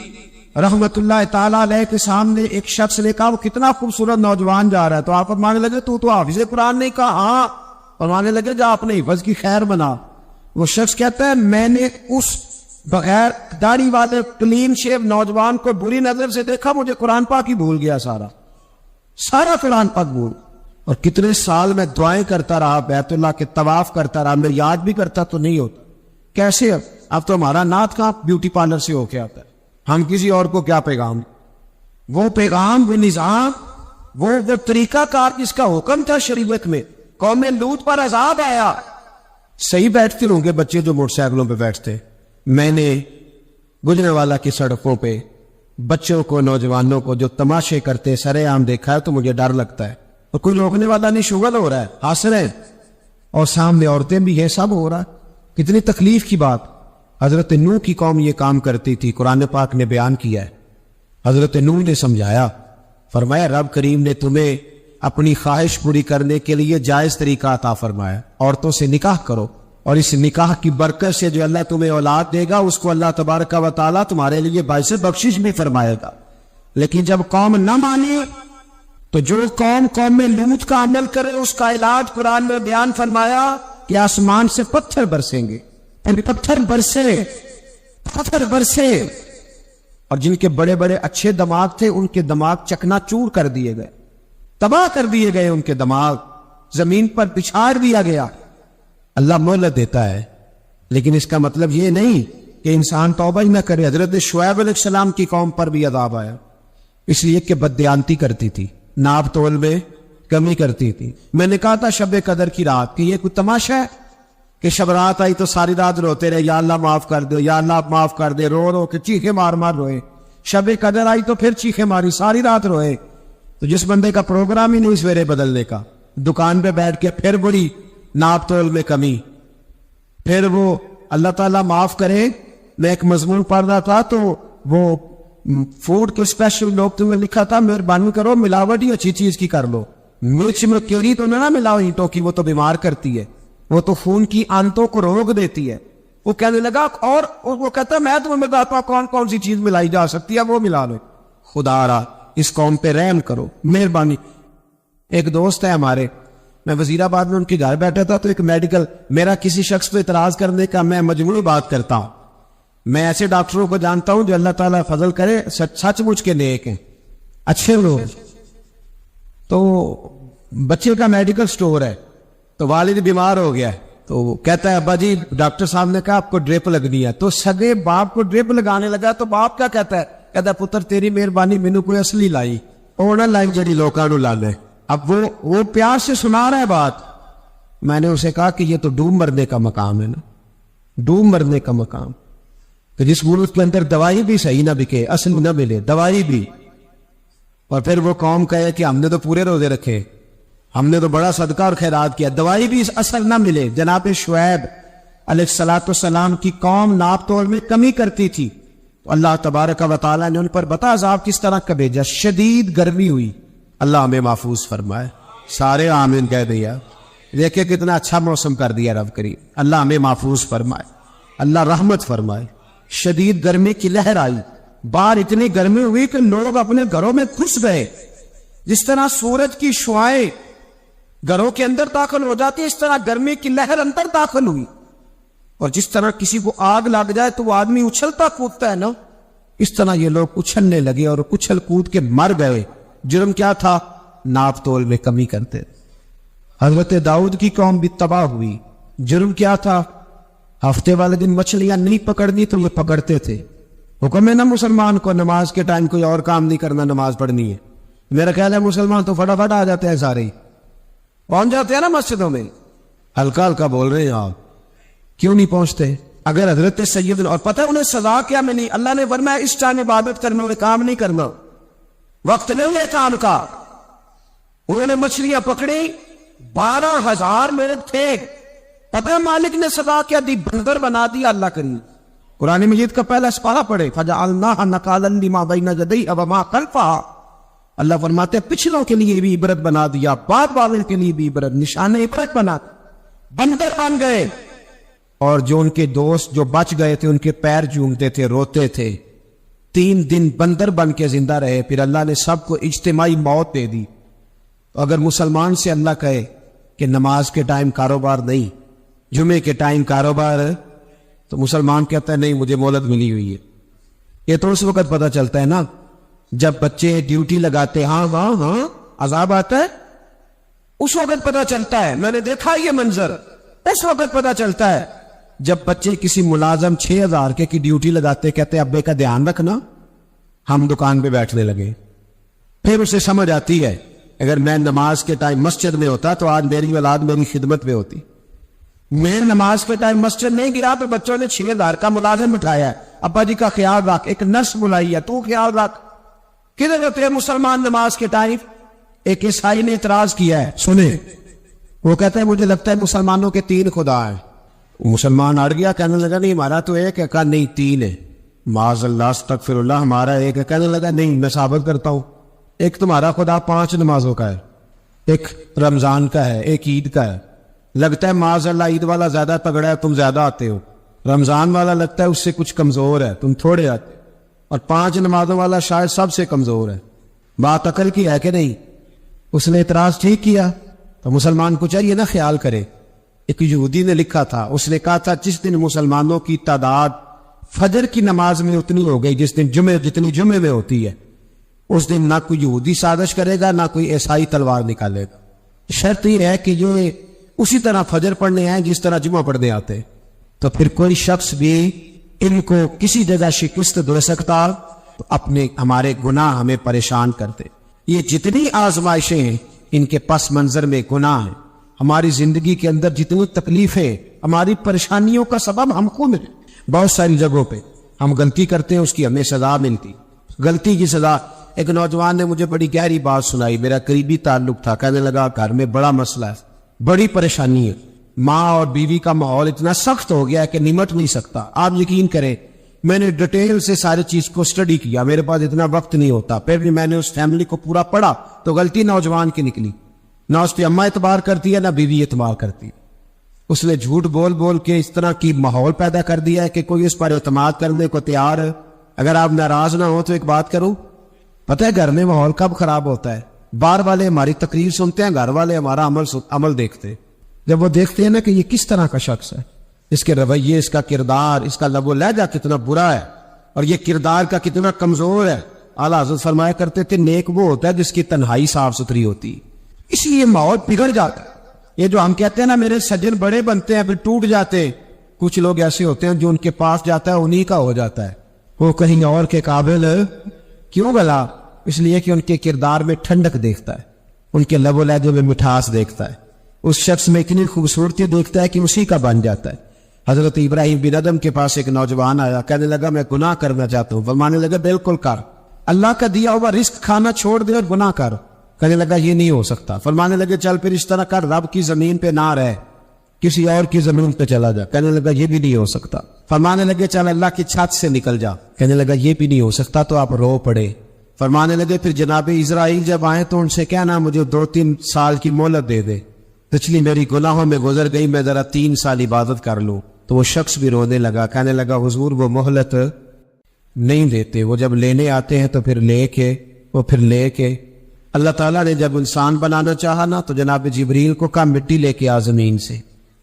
رحمت اللہ تعالیٰ علیہ کے سامنے ایک شخص نے کہا وہ کتنا خوبصورت نوجوان جا رہا ہے، تو آپ فرمانے لگے تو حافظ قرآن نہیں؟ کہا ہاں۔ فرمانے لگے جا اپنے حفظ کی خیر بنا۔ وہ شخص کہتا ہے میں نے اس بغیر داڑھی والے کلین شیو نوجوان کو بری نظر سے دیکھا، مجھے قرآن پاک ہی بھول گیا، سارا قرآن پاک بھول۔ اور کتنے سال میں دعائیں کرتا رہا، بیت اللہ کے طواف کرتا رہا، میں یاد بھی کرتا تو نہیں ہوتا۔ کیسے اب تو ہمارا نعت کا بیوٹی پارلر سے ہو کے آتا ہے، ہم کسی اور کو کیا پیغام؟ وہ پیغام، وہ نظام، وہ طریقہ کار جس کا حکم تھا شریعت میں، قوم لوط پر عذاب آیا۔ صحیح بیٹھتے ہوں گے بچے جو موٹر سائیکلوں پہ بیٹھتے، میں نے گجرانوالہ کی سڑکوں پہ بچوں کو، نوجوانوں کو جو تماشے کرتے سرے عام دیکھا ہے تو مجھے ڈر لگتا ہے، اور کوئی روکنے والا نہیں، شغل ہو رہا ہے، ہنس رہے ہیں، اور سامنے عورتیں بھی ہیں، سب ہو رہا ہے۔ کتنی تکلیف کی بات۔ حضرت نوح کی قوم یہ کام کرتی تھی، قرآن پاک نے بیان کیا ہے۔ حضرت نوح نے سمجھایا، فرمایا رب کریم نے تمہیں اپنی خواہش پوری کرنے کے لیے جائز طریقہ عطا فرمایا، عورتوں سے نکاح کرو، اور اس نکاح کی برکت سے جو اللہ تمہیں اولاد دے گا اس کو اللہ تبارک و تعالیٰ تمہارے لیے باعث بخشش بھی فرمائے گا۔ لیکن جب قوم نہ مانے تو جو قوم لوط کا عمل کرے اس کا علاج قرآن میں بیان فرمایا کہ آسمان سے پتھر برسیں گے، پتھر برسے، اور جن کے بڑے بڑے اچھے دماغ تھے ان کے دماغ چکنا چور کر دیے گئے، تباہ کر دیے گئے، ان کے دماغ زمین پر بچھاڑ دیا گیا۔ اللہ مہلت دیتا ہے، لیکن اس کا مطلب یہ نہیں کہ انسان توبہ ہی نہ کرے۔ حضرت شعیب علیہ السلام کی قوم پر بھی عذاب آیا، اس لیے کہ بددیانتی کرتی تھی، ناپ تول میں کمی کرتی تھی۔ میں نے کہا تھا شب قدر کی رات کہ یہ کوئی تماشا ہے کہ شب رات آئی تو ساری رات روتے رہے، یا اللہ معاف کر دو، یا اللہ معاف کر دے، رو رو کے چیخے مار مار روئے۔ شب قدر آئی تو پھر چیخے ماری، ساری رات روئے۔ تو جس بندے کا پروگرام ہی نہیں سویرے بدلنے کا، دکان پہ بیٹھ کے پھر بڑی ناپ تول میں کمی، پھر وہ اللہ تعالیٰ معاف کرے۔ میں ایک مضمون پڑھ رہا تھا تو وہ فوڈ کے اسپیشل ڈاکٹر میں لکھا تھا مہربانی کرو ملاوٹ ہی اچھی چیز کی کر لو، مرچ میں کیوری تو نہ ملاؤ اینٹوں کی، وہ تو بیمار کرتی ہے، وہ تو خون کی آنتوں کو روک دیتی ہے۔ وہ کہنے لگا، اور وہ کہتا میں تمہیں بتاتا ہوں کون کون سی چیز ملائی جا سکتی ہے، وہ ملا لو۔ خدا را اس قوم پہ رحم کرو، مہربانی۔ ایک دوست ہے ہمارے، میں وزیر آباد میں ان کے گھر بیٹھا تھا تو ایک میڈیکل، میرا کسی شخص پہ اعتراض کرنے کا میں مجموعی بات کرتا ہوں۔ میں ایسے ڈاکٹروں کو جانتا ہوں جو اللہ تعالیٰ فضل کرے سچ مچ کے نیک ہیں، اچھے لوگ۔ تو بچے کا میڈیکل سٹور ہے، تو والد بیمار ہو گیا ہے، تو وہ کہتا ہے ابا جی ڈاکٹر صاحب نے کہا آپ کو ڈرپ لگنی ہے، تو سگے باپ کو ڈرپ لگانے لگا تو باپ کیا کہتا ہے پتر تیری مہربانی مینو کوئی اصلی لائی، اور نہ لائی جڑی لوکاں نو لانے۔ اب وہ پیار سے سنا رہا ہے بات۔ میں نے اسے کہا کہ یہ تو ڈوب مرنے کا مقام ہے نا، ڈوب مرنے کا مقام، کہ جس ملک کے اندر دوائی بھی صحیح نہ بکے، اصل نہ ملے، دوائی بھی، اور پھر وہ قوم کہے کہ ہم نے تو پورے روزے رکھے، ہم نے تو بڑا صدقہ اور خیرات کیا، دوائی بھی اصل نہ ملے۔ جناب شعیب علیہ السلام کی قوم ناپ تول میں کمی کرتی تھی، تو اللہ تبارک و تعالیٰ نے ان پر بتا عذاب کس طرح کا بھیجا، شدید گرمی ہوئی۔ اللہ ہمیں محفوظ فرمائے، سارے آمین کہہ دیا۔ دیکھیں کتنا اچھا موسم کر دیا رب کریم، اللہ ہمیں محفوظ فرمائے، اللہ رحمت فرمائے۔ شدید گرمی کی لہر آئی، باہر اتنی گرمی ہوئی کہ لوگ اپنے گھروں میں گھس گئے۔ جس طرح سورج کی شعاعیں گھروں کے اندر داخل ہو جاتی، اس طرح گرمی کی لہر اندر داخل ہوئی، اور جس طرح کسی کو آگ لگ جائے تو وہ آدمی اچھلتا کودتا ہے نا، اس طرح یہ لوگ اچھلنے لگے اور اچھل کود کے مر گئے۔ جرم کیا تھا؟ ناپ تول میں کمی کرتے۔ حضرت داؤد کی قوم بھی تباہ ہوئی، جرم کیا تھا؟ ہفتے والے دن مچھلیاں نہیں پکڑنی تو وہ پکڑتے تھے۔ حکم ہے نا مسلمان کو نماز کے ٹائم کوئی اور کام نہیں کرنا، نماز پڑھنی ہے۔ میرا خیال ہے مسلمان تو فٹافٹ آ جاتے ہیں، سارے پہنچ جاتے ہیں نا مسجدوں میں۔ ہلکا ہلکا بول رہے ہیں آپ، کیوں نہیں پہنچتے؟ اگر حضرت سید، اور پتہ انہیں سزا کیا ملی؟ اللہ نے فرمایا اس ٹائم عبادت کرنا اور کام نہیں کرنا، وقت نہیں ہے کام کا۔ انہوں نے مچھلیاں پکڑی، 12,000 منٹ تھے۔ پتہ مالک نے سزا کیا دی؟ بندر بنا دیا اللہ کریم۔ قرآن مجید کا پہلا سپارہ پڑھے، فَجَعَلْنَاهَا نَكَالًا لِمَا بَيْنَ يَدَيْهَا وَمَا خَلْفَهَا۔ اللہ فرماتے ہیں پچھلوں کے لیے بھی عبرت بنا دیا، بعد والوں کے لیے بھی عبرت، نشان عبرت بنا۔ بندر بن گئے، اور جو ان کے دوست جو بچ گئے تھے ان کے پیر چومتے تھے، روتے تھے۔ 3 دن بندر بن کے زندہ رہے، پھر اللہ نے سب کو اجتماعی موت دے دی۔ اگر مسلمان سے اللہ کہے کہ نماز کے ٹائم کاروبار نہیں، جمعے کے ٹائم کاروبار، تو مسلمان کہتا ہے نہیں مجھے مہلت ملی ہوئی ہے۔ یہ تو اس وقت پتہ چلتا ہے نا جب بچے ڈیوٹی لگاتے، ہاں ہاں ہاں عذاب آتا ہے، اس وقت پتہ چلتا ہے۔ میں نے دیکھا یہ منظر، اس وقت پتہ چلتا ہے جب بچے کسی ملازم 6,000 کے کی ڈیوٹی لگاتے، کہتے ابے کا دھیان رکھنا، ہم دکان پہ بیٹھنے لگے۔ پھر اسے سمجھ آتی ہے اگر میں نماز کے ٹائم مسجد میں ہوتا تو آج میری اولاد میری خدمت میں ہوتی۔ میں نماز کے ٹائم مسجد نہیں گرا تو بچوں نے 6,000 کا ملازم بٹھایا ہے، ابا جی کا خیال رکھ، ایک نرس بلائی ہے، تو خیال رکھ۔ کدھر ہوتے ہیں مسلمان نماز کے ٹائم؟ ایک عیسائی نے اعتراض کیا ہے، سنیں، وہ کہتا ہے مجھے لگتا ہے مسلمانوں کے 3 خدا ہیں۔ مسلمان اڑ گیا، کہنے لگا نہیں ہمارا تو ایک ہے، کہا نہیں 3 ہے، معاذ اللہ استغفر اللہ، ہمارا ایک ہے۔ کہنے لگا نہیں میں ثابت کرتا ہوں، ایک تمہارا خدا 5 نمازوں کا ہے، ایک رمضان کا ہے، ایک عید کا ہے۔ لگتا ہے معاذ اللہ عید والا زیادہ تگڑا ہے، تم زیادہ آتے ہو، رمضان والا لگتا ہے اس سے کچھ کمزور ہے، تم تھوڑے آتے، اور 5 نمازوں والا شاید سب سے کمزور ہے۔ بات عقل کی ہے کہ نہیں؟ اس نے اعتراض ٹھیک کیا، تو مسلمان کو چاہیے نا خیال کرے۔ ایک یہودی نے لکھا تھا، اس نے کہا تھا جس دن مسلمانوں کی تعداد فجر کی نماز میں اتنی ہو گئی جس دن جتنی جمعے میں ہوتی ہے، اس دن نہ کوئی یہودی سازش کرے گا، نہ کوئی عیسائی تلوار نکالے گا۔ شرط یہ ہے کہ جو اسی طرح فجر پڑھنے آئے جس طرح جمعہ پڑھنے آتے، تو پھر کوئی شخص بھی ان کو کسی جگہ شکست دے سکتا تو اپنے ہمارے گناہ ہمیں پریشان کرتے۔ یہ جتنی آزمائشیں ہیں ان کے پس منظر میں گناہ ہیں۔ ہماری زندگی کے اندر جتنی تکلیفیں، ہماری پریشانیوں کا سبب ہم خود ہیں۔ بہت ساری جگہوں پہ ہم غلطی کرتے ہیں، اس کی ہمیں سزا ملتی، غلطی کی سزا۔ ایک نوجوان نے مجھے بڑی گہری بات سنائی، میرا قریبی تعلق تھا، کہنے لگا گھر میں بڑا مسئلہ ہے، بڑی پریشانی ہے، ماں اور بیوی کا ماحول اتنا سخت ہو گیا ہے کہ نمٹ نہیں سکتا۔ آپ یقین کریں میں نے ڈیٹیل سے ساری چیز کو اسٹڈی کیا، میرے پاس اتنا وقت نہیں ہوتا، پھر بھی میں نے اس فیملی کو پورا پڑھا تو غلطی نوجوان کی نکلی، نہ اس پہ اماں اعتبار کرتی ہے نہ بیوی اعتبار کرتی ہے۔ اس نے جھوٹ بول بول کے اس طرح کی ماحول پیدا کر دیا ہے کہ کوئی اس پر اعتماد کرنے کو تیار ہے۔ اگر آپ ناراض نہ ہو تو ایک بات کروں، پتہ ہے گھر میں ماحول کب خراب ہوتا ہے؟ باہر والے ہماری تقریر سنتے ہیں، گھر والے ہمارا عمل دیکھتے ہیں۔ جب وہ دیکھتے ہیں نا کہ یہ کس طرح کا شخص ہے، اس کے رویے، اس کا کردار، اس کا لب و لہجہ کتنا برا ہے، اور یہ کردار کا کتنا کمزور ہے۔ اعلیٰ حضرت فرمایا کرتے تھے نیک وہ ہوتا ہے جس کی تنہائی صاف ستھری ہوتی ہے، اس لیے ماحول بگڑ جاتا ہے۔ یہ جو ہم کہتے ہیں نا میرے سجن بڑے بنتے ہیں پھر ٹوٹ جاتے ہیں، کچھ لوگ ایسے ہوتے ہیں جو ان کے پاس جاتا ہے انہی کا ہو جاتا ہے، وہ کہیں اور کے قابل کیوں گلا؟ اس لیے کہ ان کے کردار میں ٹھنڈک دیکھتا ہے، ان کے لب و لہجے میں مٹھاس دیکھتا ہے، اس شخص میں اتنی خوبصورتی دیکھتا ہے کہ اسی کا بن جاتا ہے۔ حضرت ابراہیم بن ادم کے پاس ایک نوجوان آیا، کہنے لگا میں گناہ کرنا چاہتا ہوں، فرمانے لگا بالکل کر، اللہ کا دیا ہوا رزق کھانا چھوڑ دے اور گناہ کر۔ کہنے لگا یہ نہیں ہو سکتا۔ فرمانے لگے چل پھر اس طرح کر، رب کی زمین پہ نہ رہ، کسی اور کی زمین پہ چلا جا۔ کہنے لگا یہ بھی نہیں ہو سکتا۔ فرمانے لگے چل اللہ کی چھت سے نکل جا۔ کہنے لگا یہ بھی نہیں ہو سکتا، تو آپ رو پڑے۔ فرمانے لگے پھر جناب اسرائیل جب آئے تو ان سے کہنا مجھے 2-3 سال کی مہلت دے دے، پچھلی میری گناہوں میں گزر گئی، میں ذرا 3 سال عبادت کر لوں۔ تو وہ شخص بھی رونے لگا، کہنے لگا حضور وہ مہلت نہیں دیتے، وہ جب لینے آتے ہیں تو پھر لے کے اللہ تعالیٰ نے جب انسان بنانا چاہا نا تو جناب جبریل کو کہا مٹی لے کے آ زمین سے۔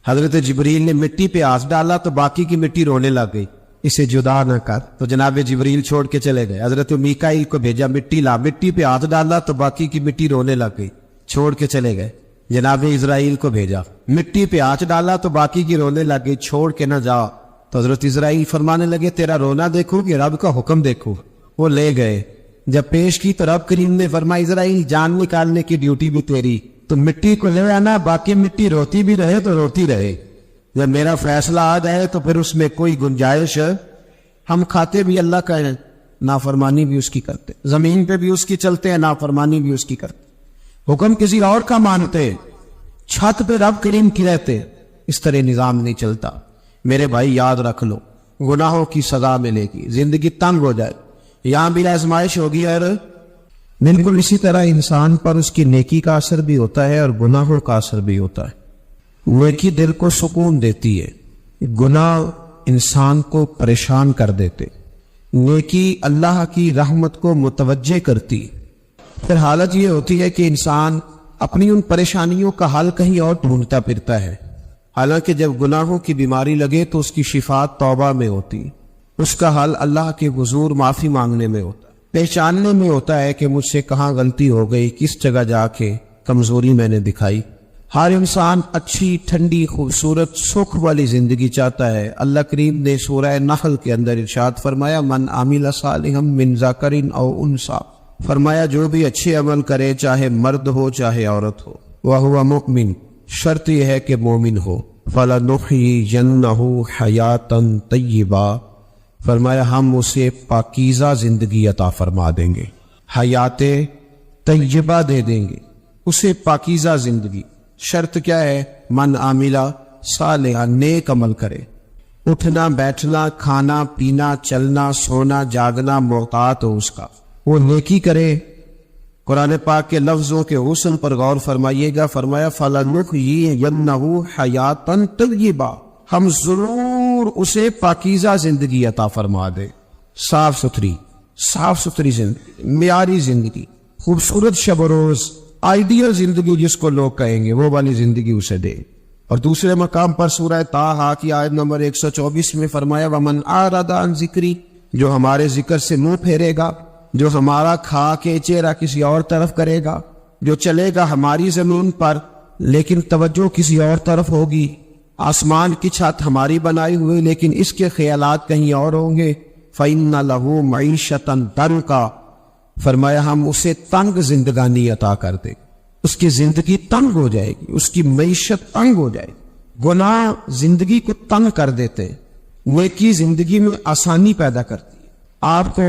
حضرت جبریل نے مٹی پہ ہاتھ ڈالا تو باقی کی مٹی رونے لگ گئی، اسے جدا نہ کر، تو جناب جبریل چھوڑ کے چلے گئے۔ حضرت میکائیل کو بھیجا، مٹی لا، مٹی پہ ہاتھ ڈالا تو باقی کی مٹی رونے لگ گئی، چھوڑ کے چلے گئے۔ جناب اسرائیل کو بھیجا، مٹی پہ ہاتھ ڈالا تو باقی کی رونے لگ گئی، چھوڑ کے نہ جا۔ تو حضرت اسرائیل فرمانے لگے تیرا رونا دیکھو کہ رب کا حکم دیکھو۔ وہ لے گئے، جب پیش کی تو رب کریم نے فرمایا اسرائیل جان نکالنے کی ڈیوٹی بھی تیری، تو مٹی کو لے آنا، باقی مٹی روتی بھی رہے تو روتی رہے، جب میرا فیصلہ آ جائے تو پھر اس میں کوئی گنجائش ہے۔ ہم کھاتے بھی اللہ کا ہے، نافرمانی بھی اس کی کرتے، زمین پہ بھی اس کی چلتے ہیں، نافرمانی بھی اس کی کرتے، حکم کسی اور کا مانتے، چھت پہ رب کریم کی رہتے۔ اس طرح نظام نہیں چلتا۔ میرے بھائی یاد رکھ لو، گناہوں کی سزا ملے گی، زندگی تنگ ہو جائے، یہاں بھی آزمائش ہوگی، اور بالکل اسی طرح انسان پر اس کی نیکی کا اثر بھی ہوتا ہے اور گناہوں کا اثر بھی ہوتا ہے۔ نیکی دل کو سکون دیتی ہے، گناہ انسان کو پریشان کر دیتے۔ نیکی اللہ کی رحمت کو متوجہ کرتی، پھر حالت یہ ہوتی ہے کہ انسان اپنی ان پریشانیوں کا حل کہیں اور ڈھونڈتا پھرتا ہے، حالانکہ جب گناہوں کی بیماری لگے تو اس کی شفا توبہ میں ہوتی، اس کا حل اللہ کے حضور معافی مانگنے میں ہوتا ہے، پہچاننے میں ہوتا ہے کہ مجھ سے کہاں غلطی ہو گئی، کس جگہ جا کے کمزوری میں نے دکھائی۔ ہر انسان اچھی، ٹھنڈی، خوبصورت، سکھ والی زندگی چاہتا ہے۔ اللہ کریم نے سورہ نحل کے اندر ارشاد فرمایا من عمل صالحا من ذکر او انثی، فرمایا جو بھی اچھے عمل کرے، چاہے مرد ہو چاہے عورت ہو، وَهُوَ مُؤْمِن، شرط یہ ہے کہ مومن ہو، فَلَنُحْيِيَنَّهُ حَيَاةً طَيِّبَةً، فرمایا ہم اسے پاکیزہ زندگی عطا فرما دیں گے، حیات طیبہ دے دیں گے اسے، پاکیزہ زندگی۔ شرط کیا ہے؟ من عاملہ صالحا، نیک عمل کرے، اٹھنا بیٹھنا کھانا پینا چلنا سونا جاگنا محتاط ہو اس کا، وہ نیکی کرے۔ قرآن پاک کے لفظوں کے حسن پر غور فرمائیے گا، فرمایا فَلَنُحْيِيَنَّهُ حَيَاةً طَيِّبَةً، ہم ضرور اسے پاکیزہ زندگی عطا فرما دے، صاف ستھری زندگی، معیاری زندگی، خوبصورت شب و روز، آئیڈیل زندگی جس کو لوگ کہیں گے، وہ والی زندگی اسے دے۔ اور دوسرے مقام پر سورہ طٰہٰ کی آیت نمبر 124 میں فرمایا وَمَنْ أَعْرَضَ عَنْ ذِكْرِي، جو ہمارے ذکر سے منہ پھیرے گا، جو ہمارا کھا کے چہرہ کسی اور طرف کرے گا، جو چلے گا ہماری زمین پر لیکن توجہ کسی اور طرف ہوگی، آسمان کی چھت ہماری بنائی ہوئی لیکن اس کے خیالات کہیں اور ہوں گے، فَإِنَّ لَهُ مَعِيشَةً ضَنْكًا، فرمایا ہم اسے تنگ زندگانی عطا کر دیں، اس کی زندگی تنگ ہو جائے گی، اس کی معیشت تنگ ہو جائے گی۔ گناہ زندگی کو تنگ کر دیتے، نیکی زندگی میں آسانی پیدا کرتی ہے۔ آپ کو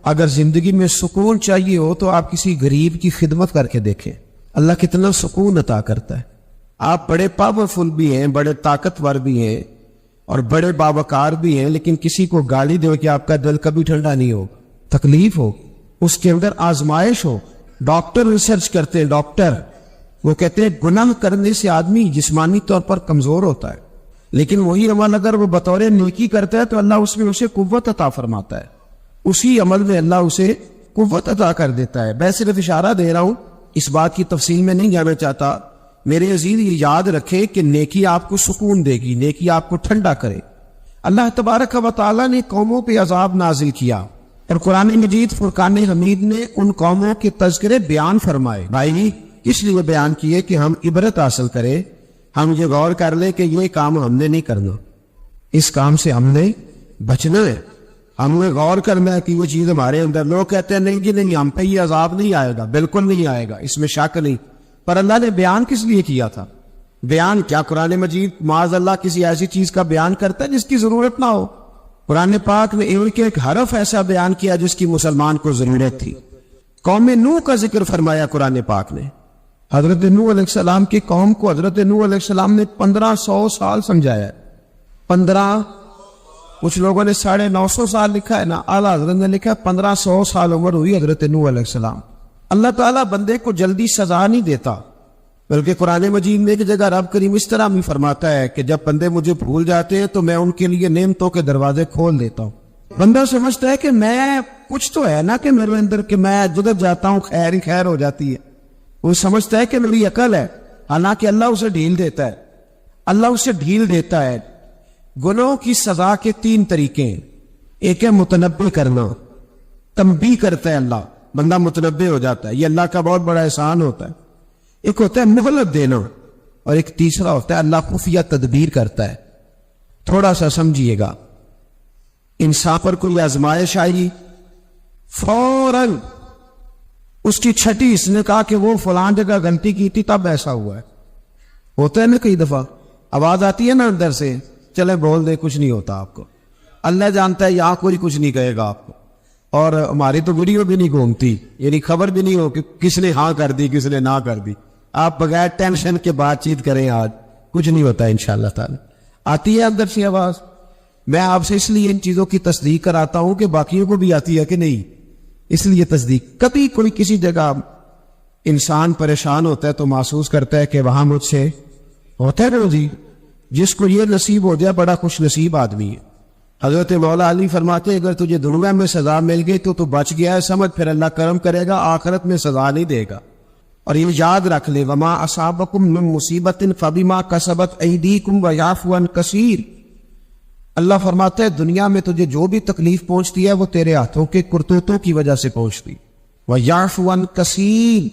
اگر زندگی میں سکون چاہیے ہو تو آپ کسی غریب کی خدمت کر کے دیکھیں، اللہ کتنا سکون عطا کرتا ہے۔ آپ بڑے پاورفل بھی ہیں، بڑے طاقتور بھی ہیں اور بڑے باوقار بھی ہیں، لیکن کسی کو گالی دو کہ آپ کا دل کبھی ٹھنڈا نہیں ہوگا، تکلیف ہوگی، اس کے اندر آزمائش ہو۔ ڈاکٹر ریسرچ کرتے ہیں، ڈاکٹر وہ کہتے ہیں گناہ کرنے سے آدمی جسمانی طور پر کمزور ہوتا ہے، لیکن وہی عمل اگر وہ بطور نیکی کرتا ہے تو اللہ اس میں اسے قوت عطا فرماتا ہے، اسی عمل میں اللہ اسے قوت عطا کر دیتا ہے۔ میں صرف اشارہ دے رہا ہوں، اس بات کی تفصیل میں نہیں جانا چاہتا۔ میرے عزیز یہ یاد رکھے کہ نیکی آپ کو سکون دے گی، نیکی آپ کو ٹھنڈا کرے۔ اللہ تبارک و تعالیٰ نے قوموں پہ عذاب نازل کیا اور قرآن مجید فرقان حمید نے ان قوموں کے تذکرے بیان فرمائے۔ بھائی اس لیے بیان کیے کہ ہم عبرت حاصل کریں، ہم یہ غور کر لیں کہ یہ کام ہم نے نہیں کرنا، اس کام سے ہم نے بچنا ہے، ہم نے غور کرنا ہے کہ وہ چیز ہمارے اندر۔ لوگ کہتے ہیں نہیں جی نہیں، ہم پہ یہ عذاب نہیں آئے گا، بالکل نہیں آئے گا، اس میں شک نہیں، پر اللہ نے بیان کس لیے کیا تھا؟ بیان کیا قرآن مجید معاذ اللہ کسی ایسی چیز کا بیان کرتا ہے جس کی ضرورت نہ ہو. قرآن پاک نے ایک حرف ایسا بیان کیا جس کی مسلمان کو ضرورت تھی. قوم نوح کا ذکر فرمایا قرآن پاک نے. حضرت نوح علیہ السلام کی قوم کو حضرت نوح علیہ السلام نے 1500 سال سمجھایا. 15، کچھ لوگوں نے 950 سال لکھا ہے نا، اعلیٰ حضرت نے لکھا ہے 1500 سال عمر ہوئی حضرت نوح علیہ السلام. اللہ تعالیٰ بندے کو جلدی سزا نہیں دیتا، بلکہ قرآن مجید میں ایک جگہ رب کریم اس طرح بھی فرماتا ہے کہ جب بندے مجھے بھول جاتے ہیں تو میں ان کے لیے نعمتوں کے دروازے کھول دیتا ہوں. بندہ سمجھتا ہے کہ میں کچھ تو ہے نا کہ میرے اندر کہ میں جدھر جاتا ہوں خیر ہی خیر ہو جاتی ہے. وہ سمجھتا ہے کہ میری عقل ہے، حالانکہ اللہ اسے ڈھیل دیتا ہے. اللہ اسے ڈھیل دیتا ہے. گناہوں کی سزا کے 3 طریقے ہیں. ایک ہے متنبع کرنا، تنبیہ کرتا ہے اللہ، بندہ متنبع ہو جاتا ہے، یہ اللہ کا بہت بڑا احسان ہوتا ہے. ایک ہوتا ہے مہلت دینا، اور ایک تیسرا ہوتا ہے اللہ خفیہ تدبیر کرتا ہے. تھوڑا سا سمجھیے گا، انسان پر کوئی آزمائش آئی، فوراً اس کی چھٹی اس نے کہا کہ وہ فلان جگہ غلطی کی تھی تب ایسا ہوا ہے. ہوتا ہے نا کئی دفعہ آواز آتی ہے نا اندر سے، چلے بول دے کچھ نہیں ہوتا آپ کو. اللہ جانتا ہے یہاں کوئی کچھ نہیں کہے گا آپ کو. اور ہماری تو ویڈیو بھی نہیں گھومتی، یعنی خبر بھی نہیں ہو کہ کس نے ہاں کر دی کس نے نہ کر دی. آپ بغیر ٹینشن کے بات چیت کریں، آج کچھ نہیں ہوتا انشاءاللہ تعالی. آتی ہے اندر سے آواز. میں آپ سے اس لیے ان چیزوں کی تصدیق کراتا ہوں کہ باقیوں کو بھی آتی ہے کہ نہیں، اس لیے تصدیق. کبھی کوئی کسی جگہ انسان پریشان ہوتا ہے تو محسوس کرتا ہے کہ وہاں مجھ سے ہوتا ہے نا جی. جس کو یہ نصیب ہو جائے بڑا خوش نصیب آدمی ہے. حضرت مولا علی فرماتے ہیں اگر تجھے دنیا میں سزا مل گئی تو بچ گیا ہے، سمجھ پھر اللہ کرم کرے گا، آخرت میں سزا نہیں دے گا. اور یہ یاد رکھ لے وما اصابکم من مصیبت فبما کسبت ایدیکم ویعفو عن کثیر. اللہ فرماتا ہے دنیا میں تجھے جو بھی تکلیف پہنچتی ہے وہ تیرے ہاتھوں کے کرتوتوں کی وجہ سے پہنچتی. ویعفو عن کثیر،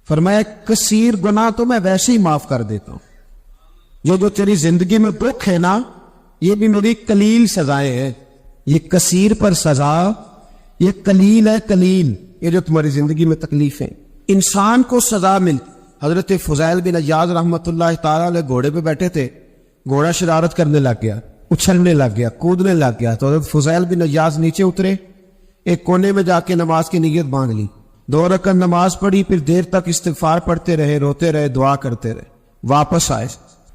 فرمایا کثیر گناہ تو میں ویسے ہی معاف کر دیتا ہوں. جو تیری زندگی میں دکھ ہے نا، یہ بھی میری قلیل سزائیں ہیں. یہ کثیر پر سزا، یہ قلیل ہے قلیل. یہ جو تمہاری زندگی میں تکلیف ہے، انسان کو سزا مل. حضرت فضیل بن عیاض رحمۃ اللہ تعالی علیہ گھوڑے پہ بیٹھے تھے، گھوڑا شرارت کرنے لگ گیا، اچھلنے لگ گیا، کودنے لگ گیا. تو حضرت فضیل بن عیاض نیچے اترے، ایک کونے میں جا کے نماز کی نیت باندھ لی، 2 رکعت نماز پڑھی، پھر دیر تک استغفار پڑھتے رہے، روتے رہے، دعا کرتے رہے. واپس آئے،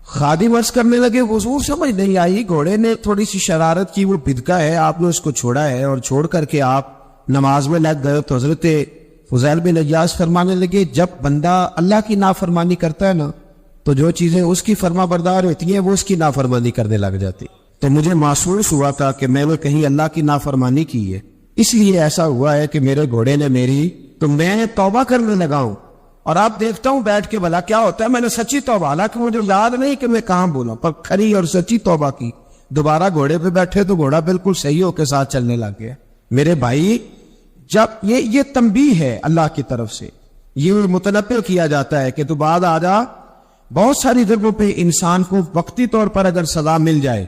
خادم عرض کرنے لگے حضور سمجھ نہیں آئی، گھوڑے نے تھوڑی سی شرارت کی، وہ بدکا ہے، آپ نے اس کو چھوڑا ہے اور چھوڑ کر کے آپ نماز میں لگ گئے. تو حضرت فضیل بن عیاض فرمانے لگے جب بندہ اللہ کی نافرمانی کرتا ہے نا تو جو چیزیں اس کی فرما بردار ہوتی ہیں وہ اس کی نافرمانی کرنے لگ جاتی. تو مجھے محسوس ہوا تھا کہ میں نے کہیں اللہ کی نافرمانی کی ہے، اس لیے ایسا ہوا ہے کہ میرے گھوڑے نے میری، تو میں توبہ کرنے لگا ہوں. اور آپ دیکھتا ہوں بیٹھ کے بھلا کیا ہوتا ہے. میں نے سچی توبہ، حالانکہ مجھے یاد نہیں کہ میں کہاں بولا، پر کھری اور سچی توبہ کی. دوبارہ گھوڑے پہ بیٹھے تو گھوڑا بالکل صحیح ہو کے ساتھ چلنے لگ گیا. میرے بھائی جب یہ تنبیہ ہے اللہ کی طرف سے، یہ متنبع کیا جاتا ہے کہ تو بعد آ جا. بہت ساری جگہوں پہ انسان کو وقتی طور پر اگر سزا مل جائے،